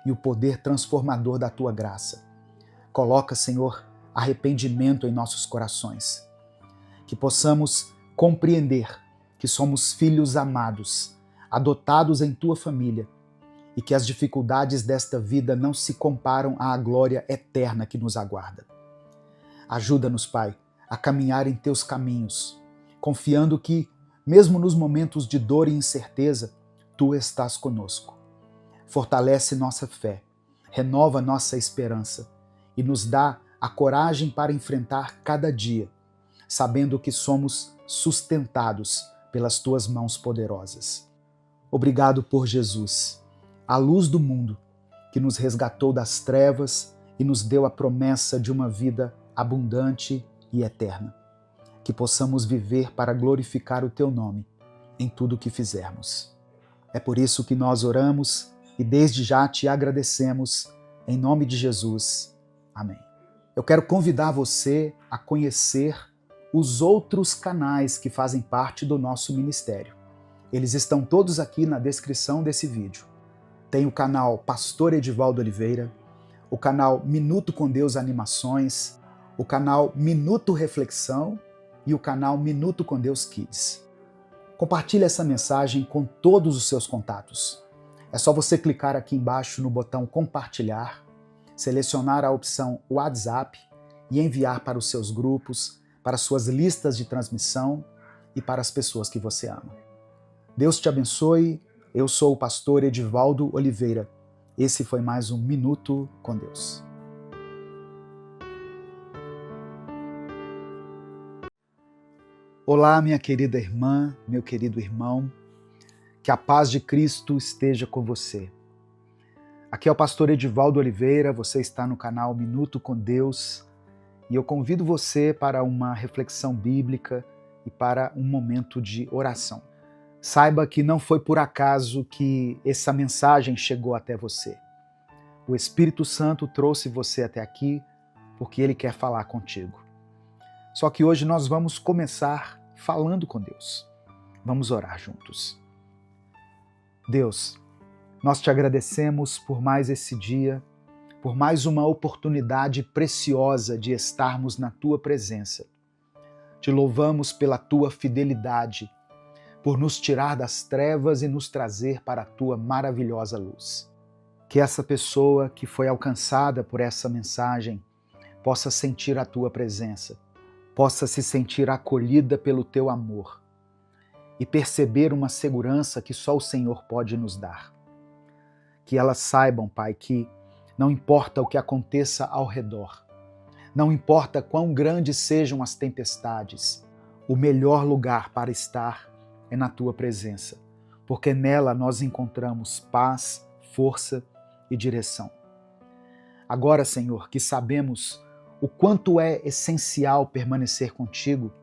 Speaker 1: e o poder transformador da Tua graça. Coloca, Senhor, arrependimento em nossos corações. Que possamos compreender que somos filhos amados, adotados em Tua família, e que as dificuldades desta vida não se comparam à glória eterna que nos aguarda. Ajuda-nos, Pai, a caminhar em Teus caminhos, confiando que, mesmo nos momentos de dor e incerteza, Tu estás conosco. Fortalece nossa fé, renova nossa esperança e nos dá a coragem para enfrentar cada dia, sabendo que somos sustentados pelas Tuas mãos poderosas. Obrigado por Jesus, a luz do mundo, que nos resgatou das trevas e nos deu a promessa de uma vida abundante e eterna. Que possamos viver para glorificar o Teu nome em tudo o que fizermos. É por isso que nós oramos e desde já Te agradecemos, em nome de Jesus. Amém. Eu quero convidar você a conhecer os outros canais que fazem parte do nosso ministério. Eles estão todos aqui na descrição desse vídeo. Tem o canal Pastor Edivaldo Oliveira, o canal Minuto com Deus Animações, o canal Minuto Reflexão e o canal Minuto com Deus Kids. Compartilhe essa mensagem com todos os seus contatos. É só você clicar aqui embaixo no botão compartilhar, selecionar a opção WhatsApp e enviar para os seus grupos, para suas listas de transmissão e para as pessoas que você ama. Deus te abençoe. Eu sou o pastor Edivaldo Oliveira. Esse foi mais um Minuto com Deus. Olá, minha querida irmã, meu querido irmão. Que a paz de Cristo esteja com você. Aqui é o pastor Edivaldo Oliveira, você está no canal Minuto com Deus e eu convido você para uma reflexão bíblica e para um momento de oração. Saiba que não foi por acaso que essa mensagem chegou até você. O Espírito Santo trouxe você até aqui porque Ele quer falar contigo. Só que hoje nós vamos começar falando com Deus. Vamos orar juntos. Deus, nós te agradecemos por mais esse dia, por mais uma oportunidade preciosa de estarmos na Tua presença. Te louvamos pela Tua fidelidade, por nos tirar das trevas e nos trazer para a Tua maravilhosa luz. Que essa pessoa que foi alcançada por essa mensagem possa sentir a Tua presença, possa se sentir acolhida pelo Teu amor e perceber uma segurança que só o Senhor pode nos dar. Que elas saibam, Pai, que não importa o que aconteça ao redor, não importa quão grandes sejam as tempestades, o melhor lugar para estar é na Tua presença, porque nela nós encontramos paz, força e direção. Agora, Senhor, que sabemos o quanto é essencial permanecer contigo,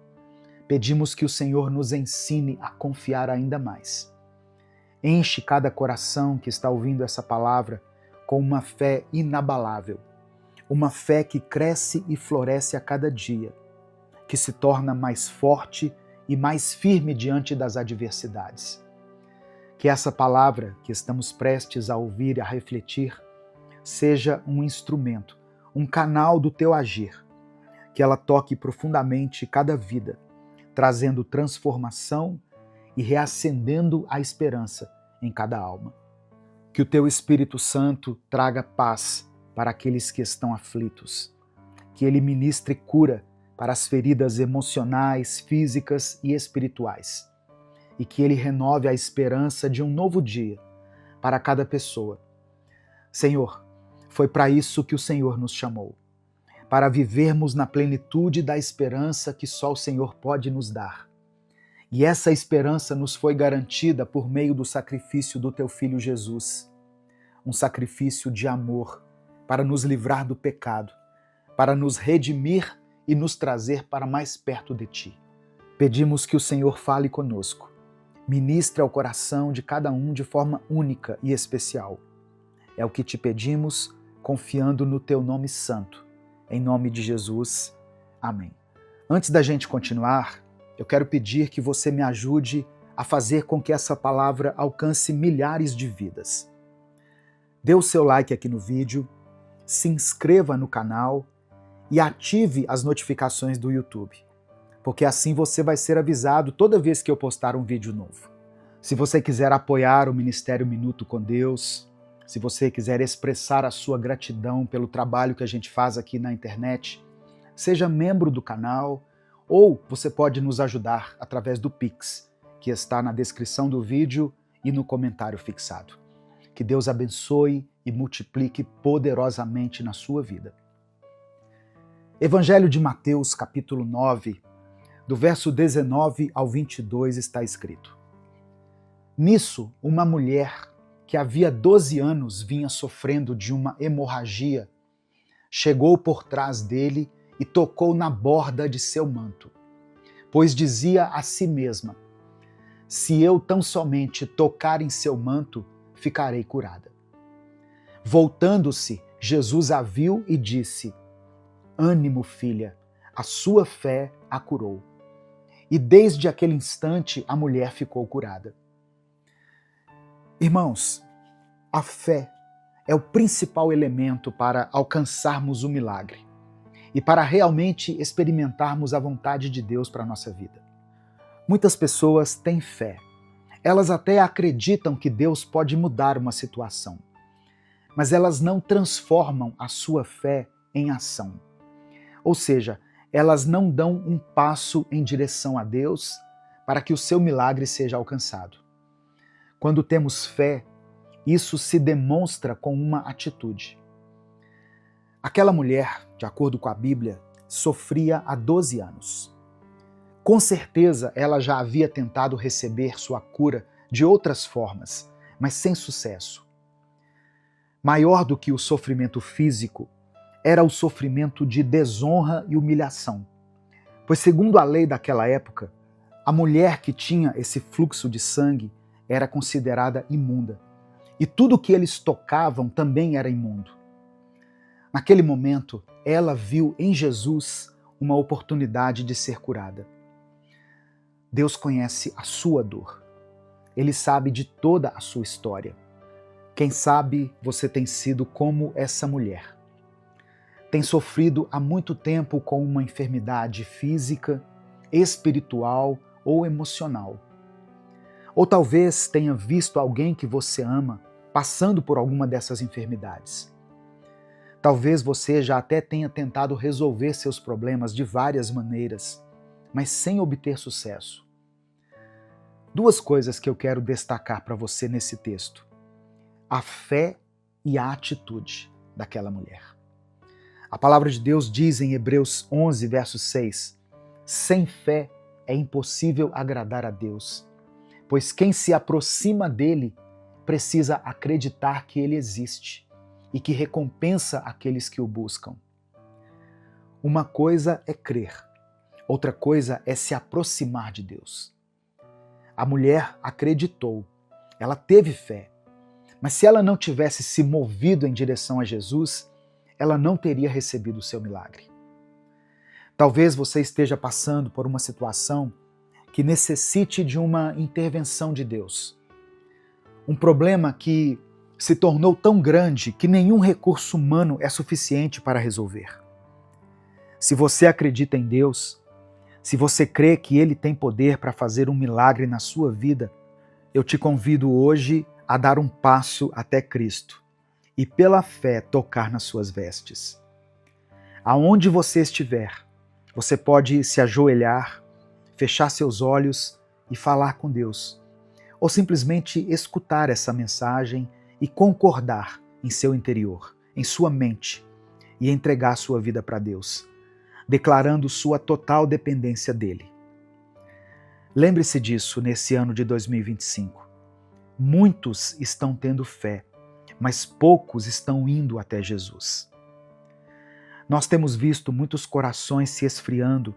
Speaker 1: pedimos que o Senhor nos ensine a confiar ainda mais. Enche cada coração que está ouvindo essa palavra com uma fé inabalável, uma fé que cresce e floresce a cada dia, que se torna mais forte e mais firme diante das adversidades. Que essa palavra que estamos prestes a ouvir e a refletir seja um instrumento, um canal do Teu agir, que ela toque profundamente cada vida, trazendo transformação e reacendendo a esperança em cada alma. Que o Teu Espírito Santo traga paz para aqueles que estão aflitos, que Ele ministre cura para as feridas emocionais, físicas e espirituais, e que Ele renove a esperança de um novo dia para cada pessoa. Senhor, foi para isso que o Senhor nos chamou, para vivermos na plenitude da esperança que só o Senhor pode nos dar. E essa esperança nos foi garantida por meio do sacrifício do Teu Filho Jesus, um sacrifício de amor para nos livrar do pecado, para nos redimir e nos trazer para mais perto de Ti. Pedimos que o Senhor fale conosco, ministre ao coração de cada um de forma única e especial. É o que Te pedimos, confiando no Teu nome santo. Em nome de Jesus. Amém. Antes da gente continuar, eu quero pedir que você me ajude a fazer com que essa palavra alcance milhares de vidas. Dê o seu like aqui no vídeo, se inscreva no canal e ative as notificações do YouTube, porque assim você vai ser avisado toda vez que eu postar um vídeo novo. Se você quiser apoiar o Ministério Minuto com Deus, se você quiser expressar a sua gratidão pelo trabalho que a gente faz aqui na internet, seja membro do canal, ou você pode nos ajudar através do Pix, que está na descrição do vídeo e no comentário fixado. Que Deus abençoe e multiplique poderosamente na sua vida. Evangelho de Mateus, capítulo 9, do verso 19 ao 22 está escrito: Nisso, uma mulher que havia 12 anos vinha sofrendo de uma hemorragia, chegou por trás dele e tocou na borda de seu manto, pois dizia a si mesma: se eu tão somente tocar em seu manto, ficarei curada. Voltando-se, Jesus a viu e disse: ânimo, filha, a sua fé a curou. E desde aquele instante a mulher ficou curada. Irmãos, a fé é o principal elemento para alcançarmos o milagre e para realmente experimentarmos a vontade de Deus para a nossa vida. Muitas pessoas têm fé. Elas até acreditam que Deus pode mudar uma situação, mas elas não transformam a sua fé em ação. Ou seja, elas não dão um passo em direção a Deus para que o seu milagre seja alcançado. Quando temos fé, isso se demonstra com uma atitude. Aquela mulher, de acordo com a Bíblia, sofria há 12 anos. Com certeza ela já havia tentado receber sua cura de outras formas, mas sem sucesso. Maior do que o sofrimento físico era o sofrimento de desonra e humilhação, pois segundo a lei daquela época, A mulher que tinha esse fluxo de sangue era considerada imunda. E tudo que eles tocavam também era imundo. Naquele momento, ela viu em Jesus uma oportunidade de ser curada. Deus conhece a sua dor. Ele sabe de toda a sua história. Quem sabe você tem sido como essa mulher. Tem sofrido há muito tempo com uma enfermidade física, espiritual ou emocional. Ou talvez tenha visto alguém que você ama passando por alguma dessas enfermidades. Talvez você já até tenha tentado resolver seus problemas de várias maneiras, mas sem obter sucesso. Duas coisas que eu quero destacar para você nesse texto: a fé e a atitude daquela mulher. A palavra de Deus diz em Hebreus 11, verso 6, sem fé é impossível agradar a Deus, pois quem se aproxima dele precisa acreditar que ele existe e que recompensa aqueles que o buscam. Uma coisa é crer, outra coisa é se aproximar de Deus. A mulher acreditou, ela teve fé, mas se ela não tivesse se movido em direção a Jesus, ela não teria recebido o seu milagre. Talvez você esteja passando por uma situação que necessite de uma intervenção de Deus. Um problema que se tornou tão grande que nenhum recurso humano é suficiente para resolver. Se você acredita em Deus, se você crê que Ele tem poder para fazer um milagre na sua vida, eu te convido hoje a dar um passo até Cristo e pela fé tocar nas suas vestes. Aonde você estiver, você pode se ajoelhar, fechar seus olhos e falar com Deus, ou simplesmente escutar essa mensagem e concordar em seu interior, em sua mente, e entregar sua vida para Deus, declarando sua total dependência dele. Lembre-se disso nesse ano de 2025. Muitos estão tendo fé, mas poucos estão indo até Jesus. Nós temos visto muitos corações se esfriando,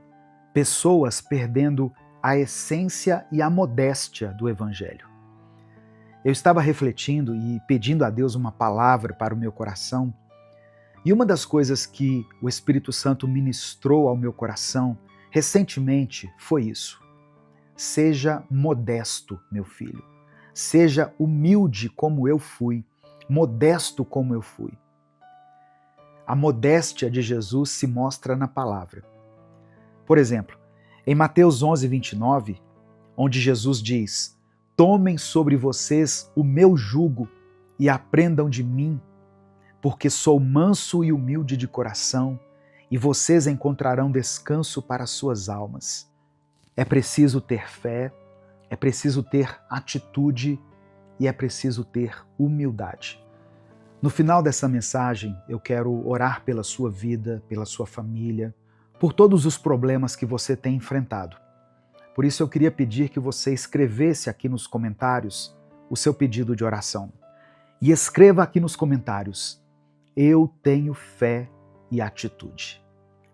Speaker 1: pessoas perdendo a essência e a modéstia do Evangelho. Eu estava refletindo e pedindo a Deus uma palavra para o meu coração, e uma das coisas que o Espírito Santo ministrou ao meu coração recentemente foi isso: seja modesto, meu filho, seja humilde como eu fui, modesto como eu fui. A modéstia de Jesus se mostra na palavra. Por exemplo, em Mateus 11, 29, onde Jesus diz: tomem sobre vocês o meu jugo e aprendam de mim, porque sou manso e humilde de coração, e vocês encontrarão descanso para as suas almas. É preciso ter fé, é preciso ter atitude e é preciso ter humildade. No final dessa mensagem, eu quero orar pela sua vida, pela sua família, por todos os problemas que você tem enfrentado. Por isso eu queria pedir que você escrevesse aqui nos comentários o seu pedido de oração. E escreva aqui nos comentários: eu tenho fé e atitude.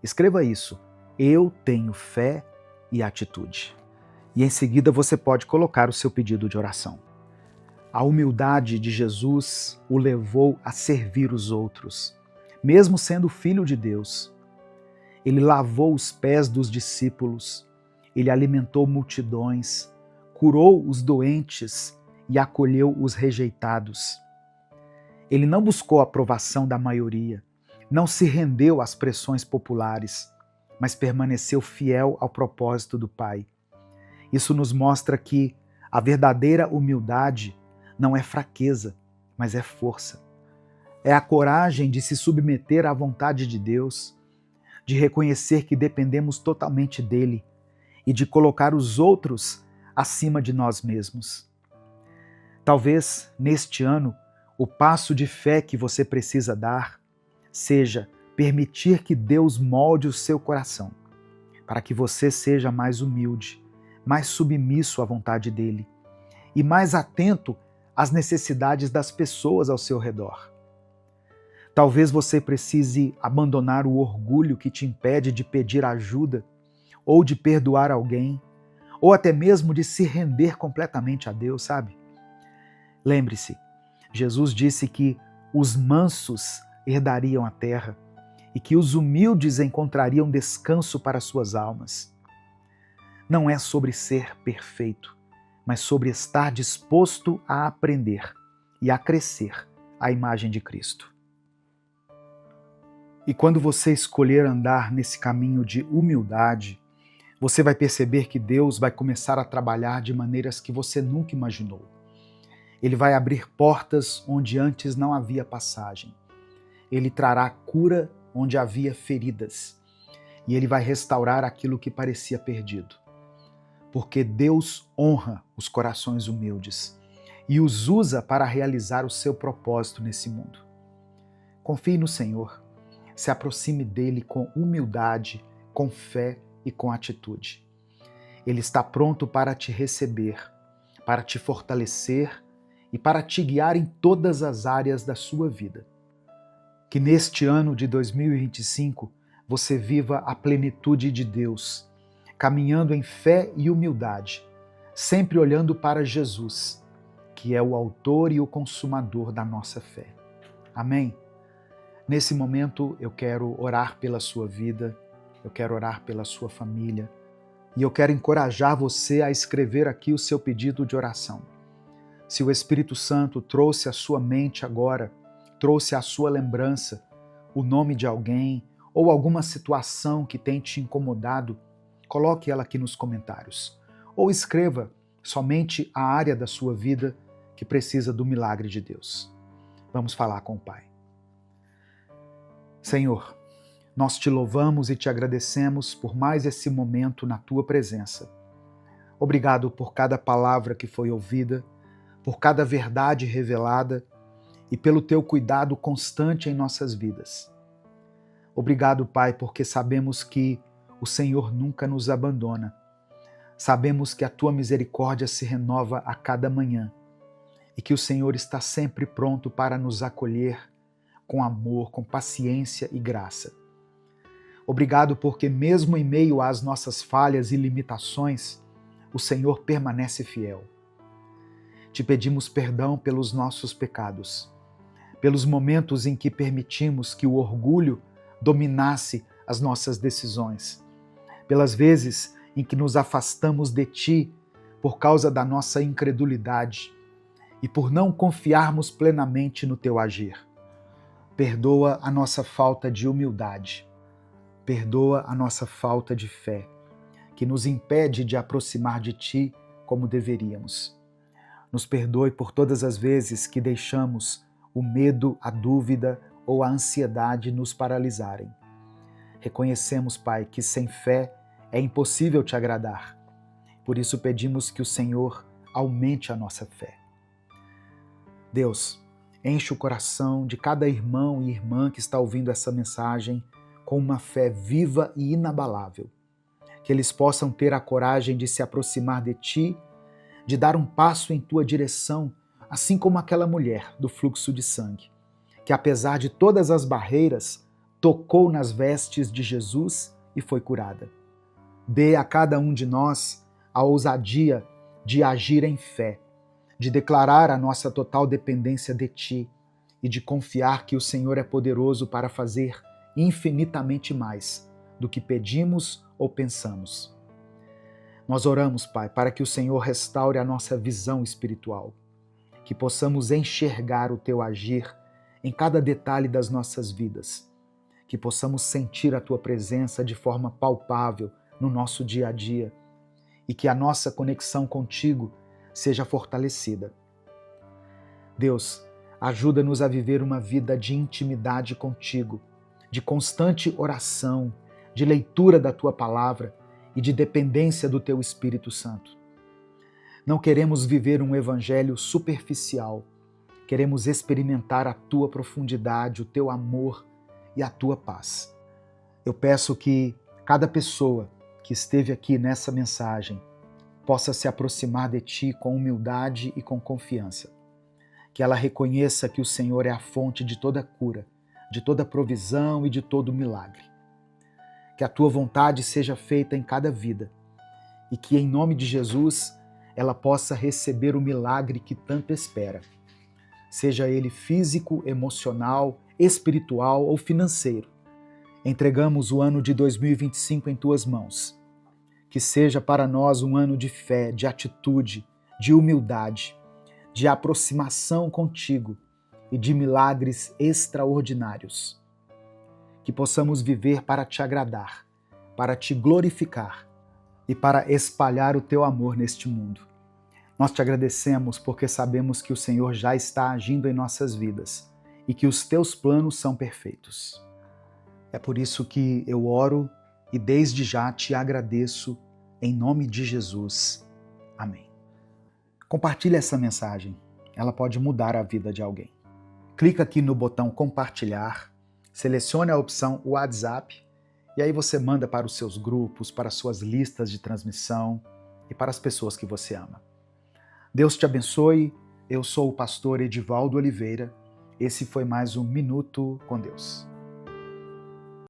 Speaker 1: Escreva isso: eu tenho fé e atitude. E em seguida você pode colocar o seu pedido de oração. A humildade de Jesus o levou a servir os outros, mesmo sendo filho de Deus. Ele lavou os pés dos discípulos, ele alimentou multidões, curou os doentes e acolheu os rejeitados. Ele não buscou a aprovação da maioria, não se rendeu às pressões populares, mas permaneceu fiel ao propósito do Pai. Isso nos mostra que a verdadeira humildade não é fraqueza, mas é força. É a coragem de se submeter à vontade de Deus, de reconhecer que dependemos totalmente dele e de colocar os outros acima de nós mesmos. Talvez, neste ano, o passo de fé que você precisa dar seja permitir que Deus molde o seu coração, para que você seja mais humilde, mais submisso à vontade dele e mais atento às necessidades das pessoas ao seu redor. Talvez você precise abandonar o orgulho que te impede de pedir ajuda ou de perdoar alguém, ou até mesmo de se render completamente a Deus, sabe? Lembre-se, Jesus disse que os mansos herdariam a terra e que os humildes encontrariam descanso para suas almas. Não é sobre ser perfeito, mas sobre estar disposto a aprender e a crescer à imagem de Cristo. E quando você escolher andar nesse caminho de humildade, você vai perceber que Deus vai começar a trabalhar de maneiras que você nunca imaginou. Ele vai abrir portas onde antes não havia passagem. Ele trará cura onde havia feridas. E Ele vai restaurar aquilo que parecia perdido. Porque Deus honra os corações humildes e os usa para realizar o seu propósito nesse mundo. Confie no Senhor. Se aproxime dele com humildade, com fé e com atitude. Ele está pronto para te receber, para te fortalecer e para te guiar em todas as áreas da sua vida. Que neste ano de 2025 você viva a plenitude de Deus, caminhando em fé e humildade, sempre olhando para Jesus, que é o autor e o consumador da nossa fé. Amém? Nesse momento eu quero orar pela sua vida, eu quero orar pela sua família e eu quero encorajar você a escrever aqui o seu pedido de oração. Se o Espírito Santo trouxe à sua mente agora, trouxe à sua lembrança o nome de alguém ou alguma situação que tem te incomodado, coloque ela aqui nos comentários. Ou escreva somente a área da sua vida que precisa do milagre de Deus. Vamos falar com o Pai. Senhor, nós te louvamos e te agradecemos por mais esse momento na tua presença. Obrigado por cada palavra que foi ouvida, por cada verdade revelada e pelo teu cuidado constante em nossas vidas. Obrigado, Pai, porque sabemos que o Senhor nunca nos abandona. Sabemos que a tua misericórdia se renova a cada manhã e que o Senhor está sempre pronto para nos acolher com amor, com paciência e graça. Obrigado porque mesmo em meio às nossas falhas e limitações, o Senhor permanece fiel. Te pedimos perdão pelos nossos pecados, pelos momentos em que permitimos que o orgulho dominasse as nossas decisões, pelas vezes em que nos afastamos de Ti por causa da nossa incredulidade e por não confiarmos plenamente no Teu agir. Perdoa a nossa falta de humildade, perdoa a nossa falta de fé, que nos impede de aproximar de Ti como deveríamos. Nos perdoe por todas as vezes que deixamos o medo, a dúvida ou a ansiedade nos paralisarem. Reconhecemos, Pai, que sem fé é impossível Te agradar. Por isso pedimos que o Senhor aumente a nossa fé. Deus, enche o coração de cada irmão e irmã que está ouvindo essa mensagem com uma fé viva e inabalável. Que eles possam ter a coragem de se aproximar de Ti, de dar um passo em Tua direção, assim como aquela mulher do fluxo de sangue, que apesar de todas as barreiras, tocou nas vestes de Jesus e foi curada. Dê a cada um de nós a ousadia de agir em fé, de declarar a nossa total dependência de Ti e de confiar que o Senhor é poderoso para fazer infinitamente mais do que pedimos ou pensamos. Nós oramos, Pai, para que o Senhor restaure a nossa visão espiritual, que possamos enxergar o Teu agir em cada detalhe das nossas vidas, que possamos sentir a Tua presença de forma palpável no nosso dia a dia e que a nossa conexão contigo seja fortalecida. Deus, ajuda-nos a viver uma vida de intimidade contigo, de constante oração, de leitura da Tua palavra e de dependência do Teu Espírito Santo. Não queremos viver um evangelho superficial, queremos experimentar a Tua profundidade, o Teu amor e a Tua paz. Eu peço que cada pessoa que esteve aqui nessa mensagem possa se aproximar de Ti com humildade e com confiança. Que ela reconheça que o Senhor é a fonte de toda cura, de toda provisão e de todo milagre. Que a Tua vontade seja feita em cada vida e que, em nome de Jesus, ela possa receber o milagre que tanto espera. Seja ele físico, emocional, espiritual ou financeiro. Entregamos o ano de 2025 em tuas mãos. Que seja para nós um ano de fé, de atitude, de humildade, de aproximação contigo e de milagres extraordinários. Que possamos viver para te agradar, para te glorificar e para espalhar o teu amor neste mundo. Nós te agradecemos porque sabemos que o Senhor já está agindo em nossas vidas e que os teus planos são perfeitos. É por isso que eu oro e desde já te agradeço em nome de Jesus. Amém. Compartilhe essa mensagem, ela pode mudar a vida de alguém. Clica aqui no botão compartilhar, selecione a opção WhatsApp e aí você manda para os seus grupos, para as suas listas de transmissão e para as pessoas que você ama. Deus te abençoe, eu sou o pastor Edivaldo Oliveira, esse foi mais um Minuto com Deus.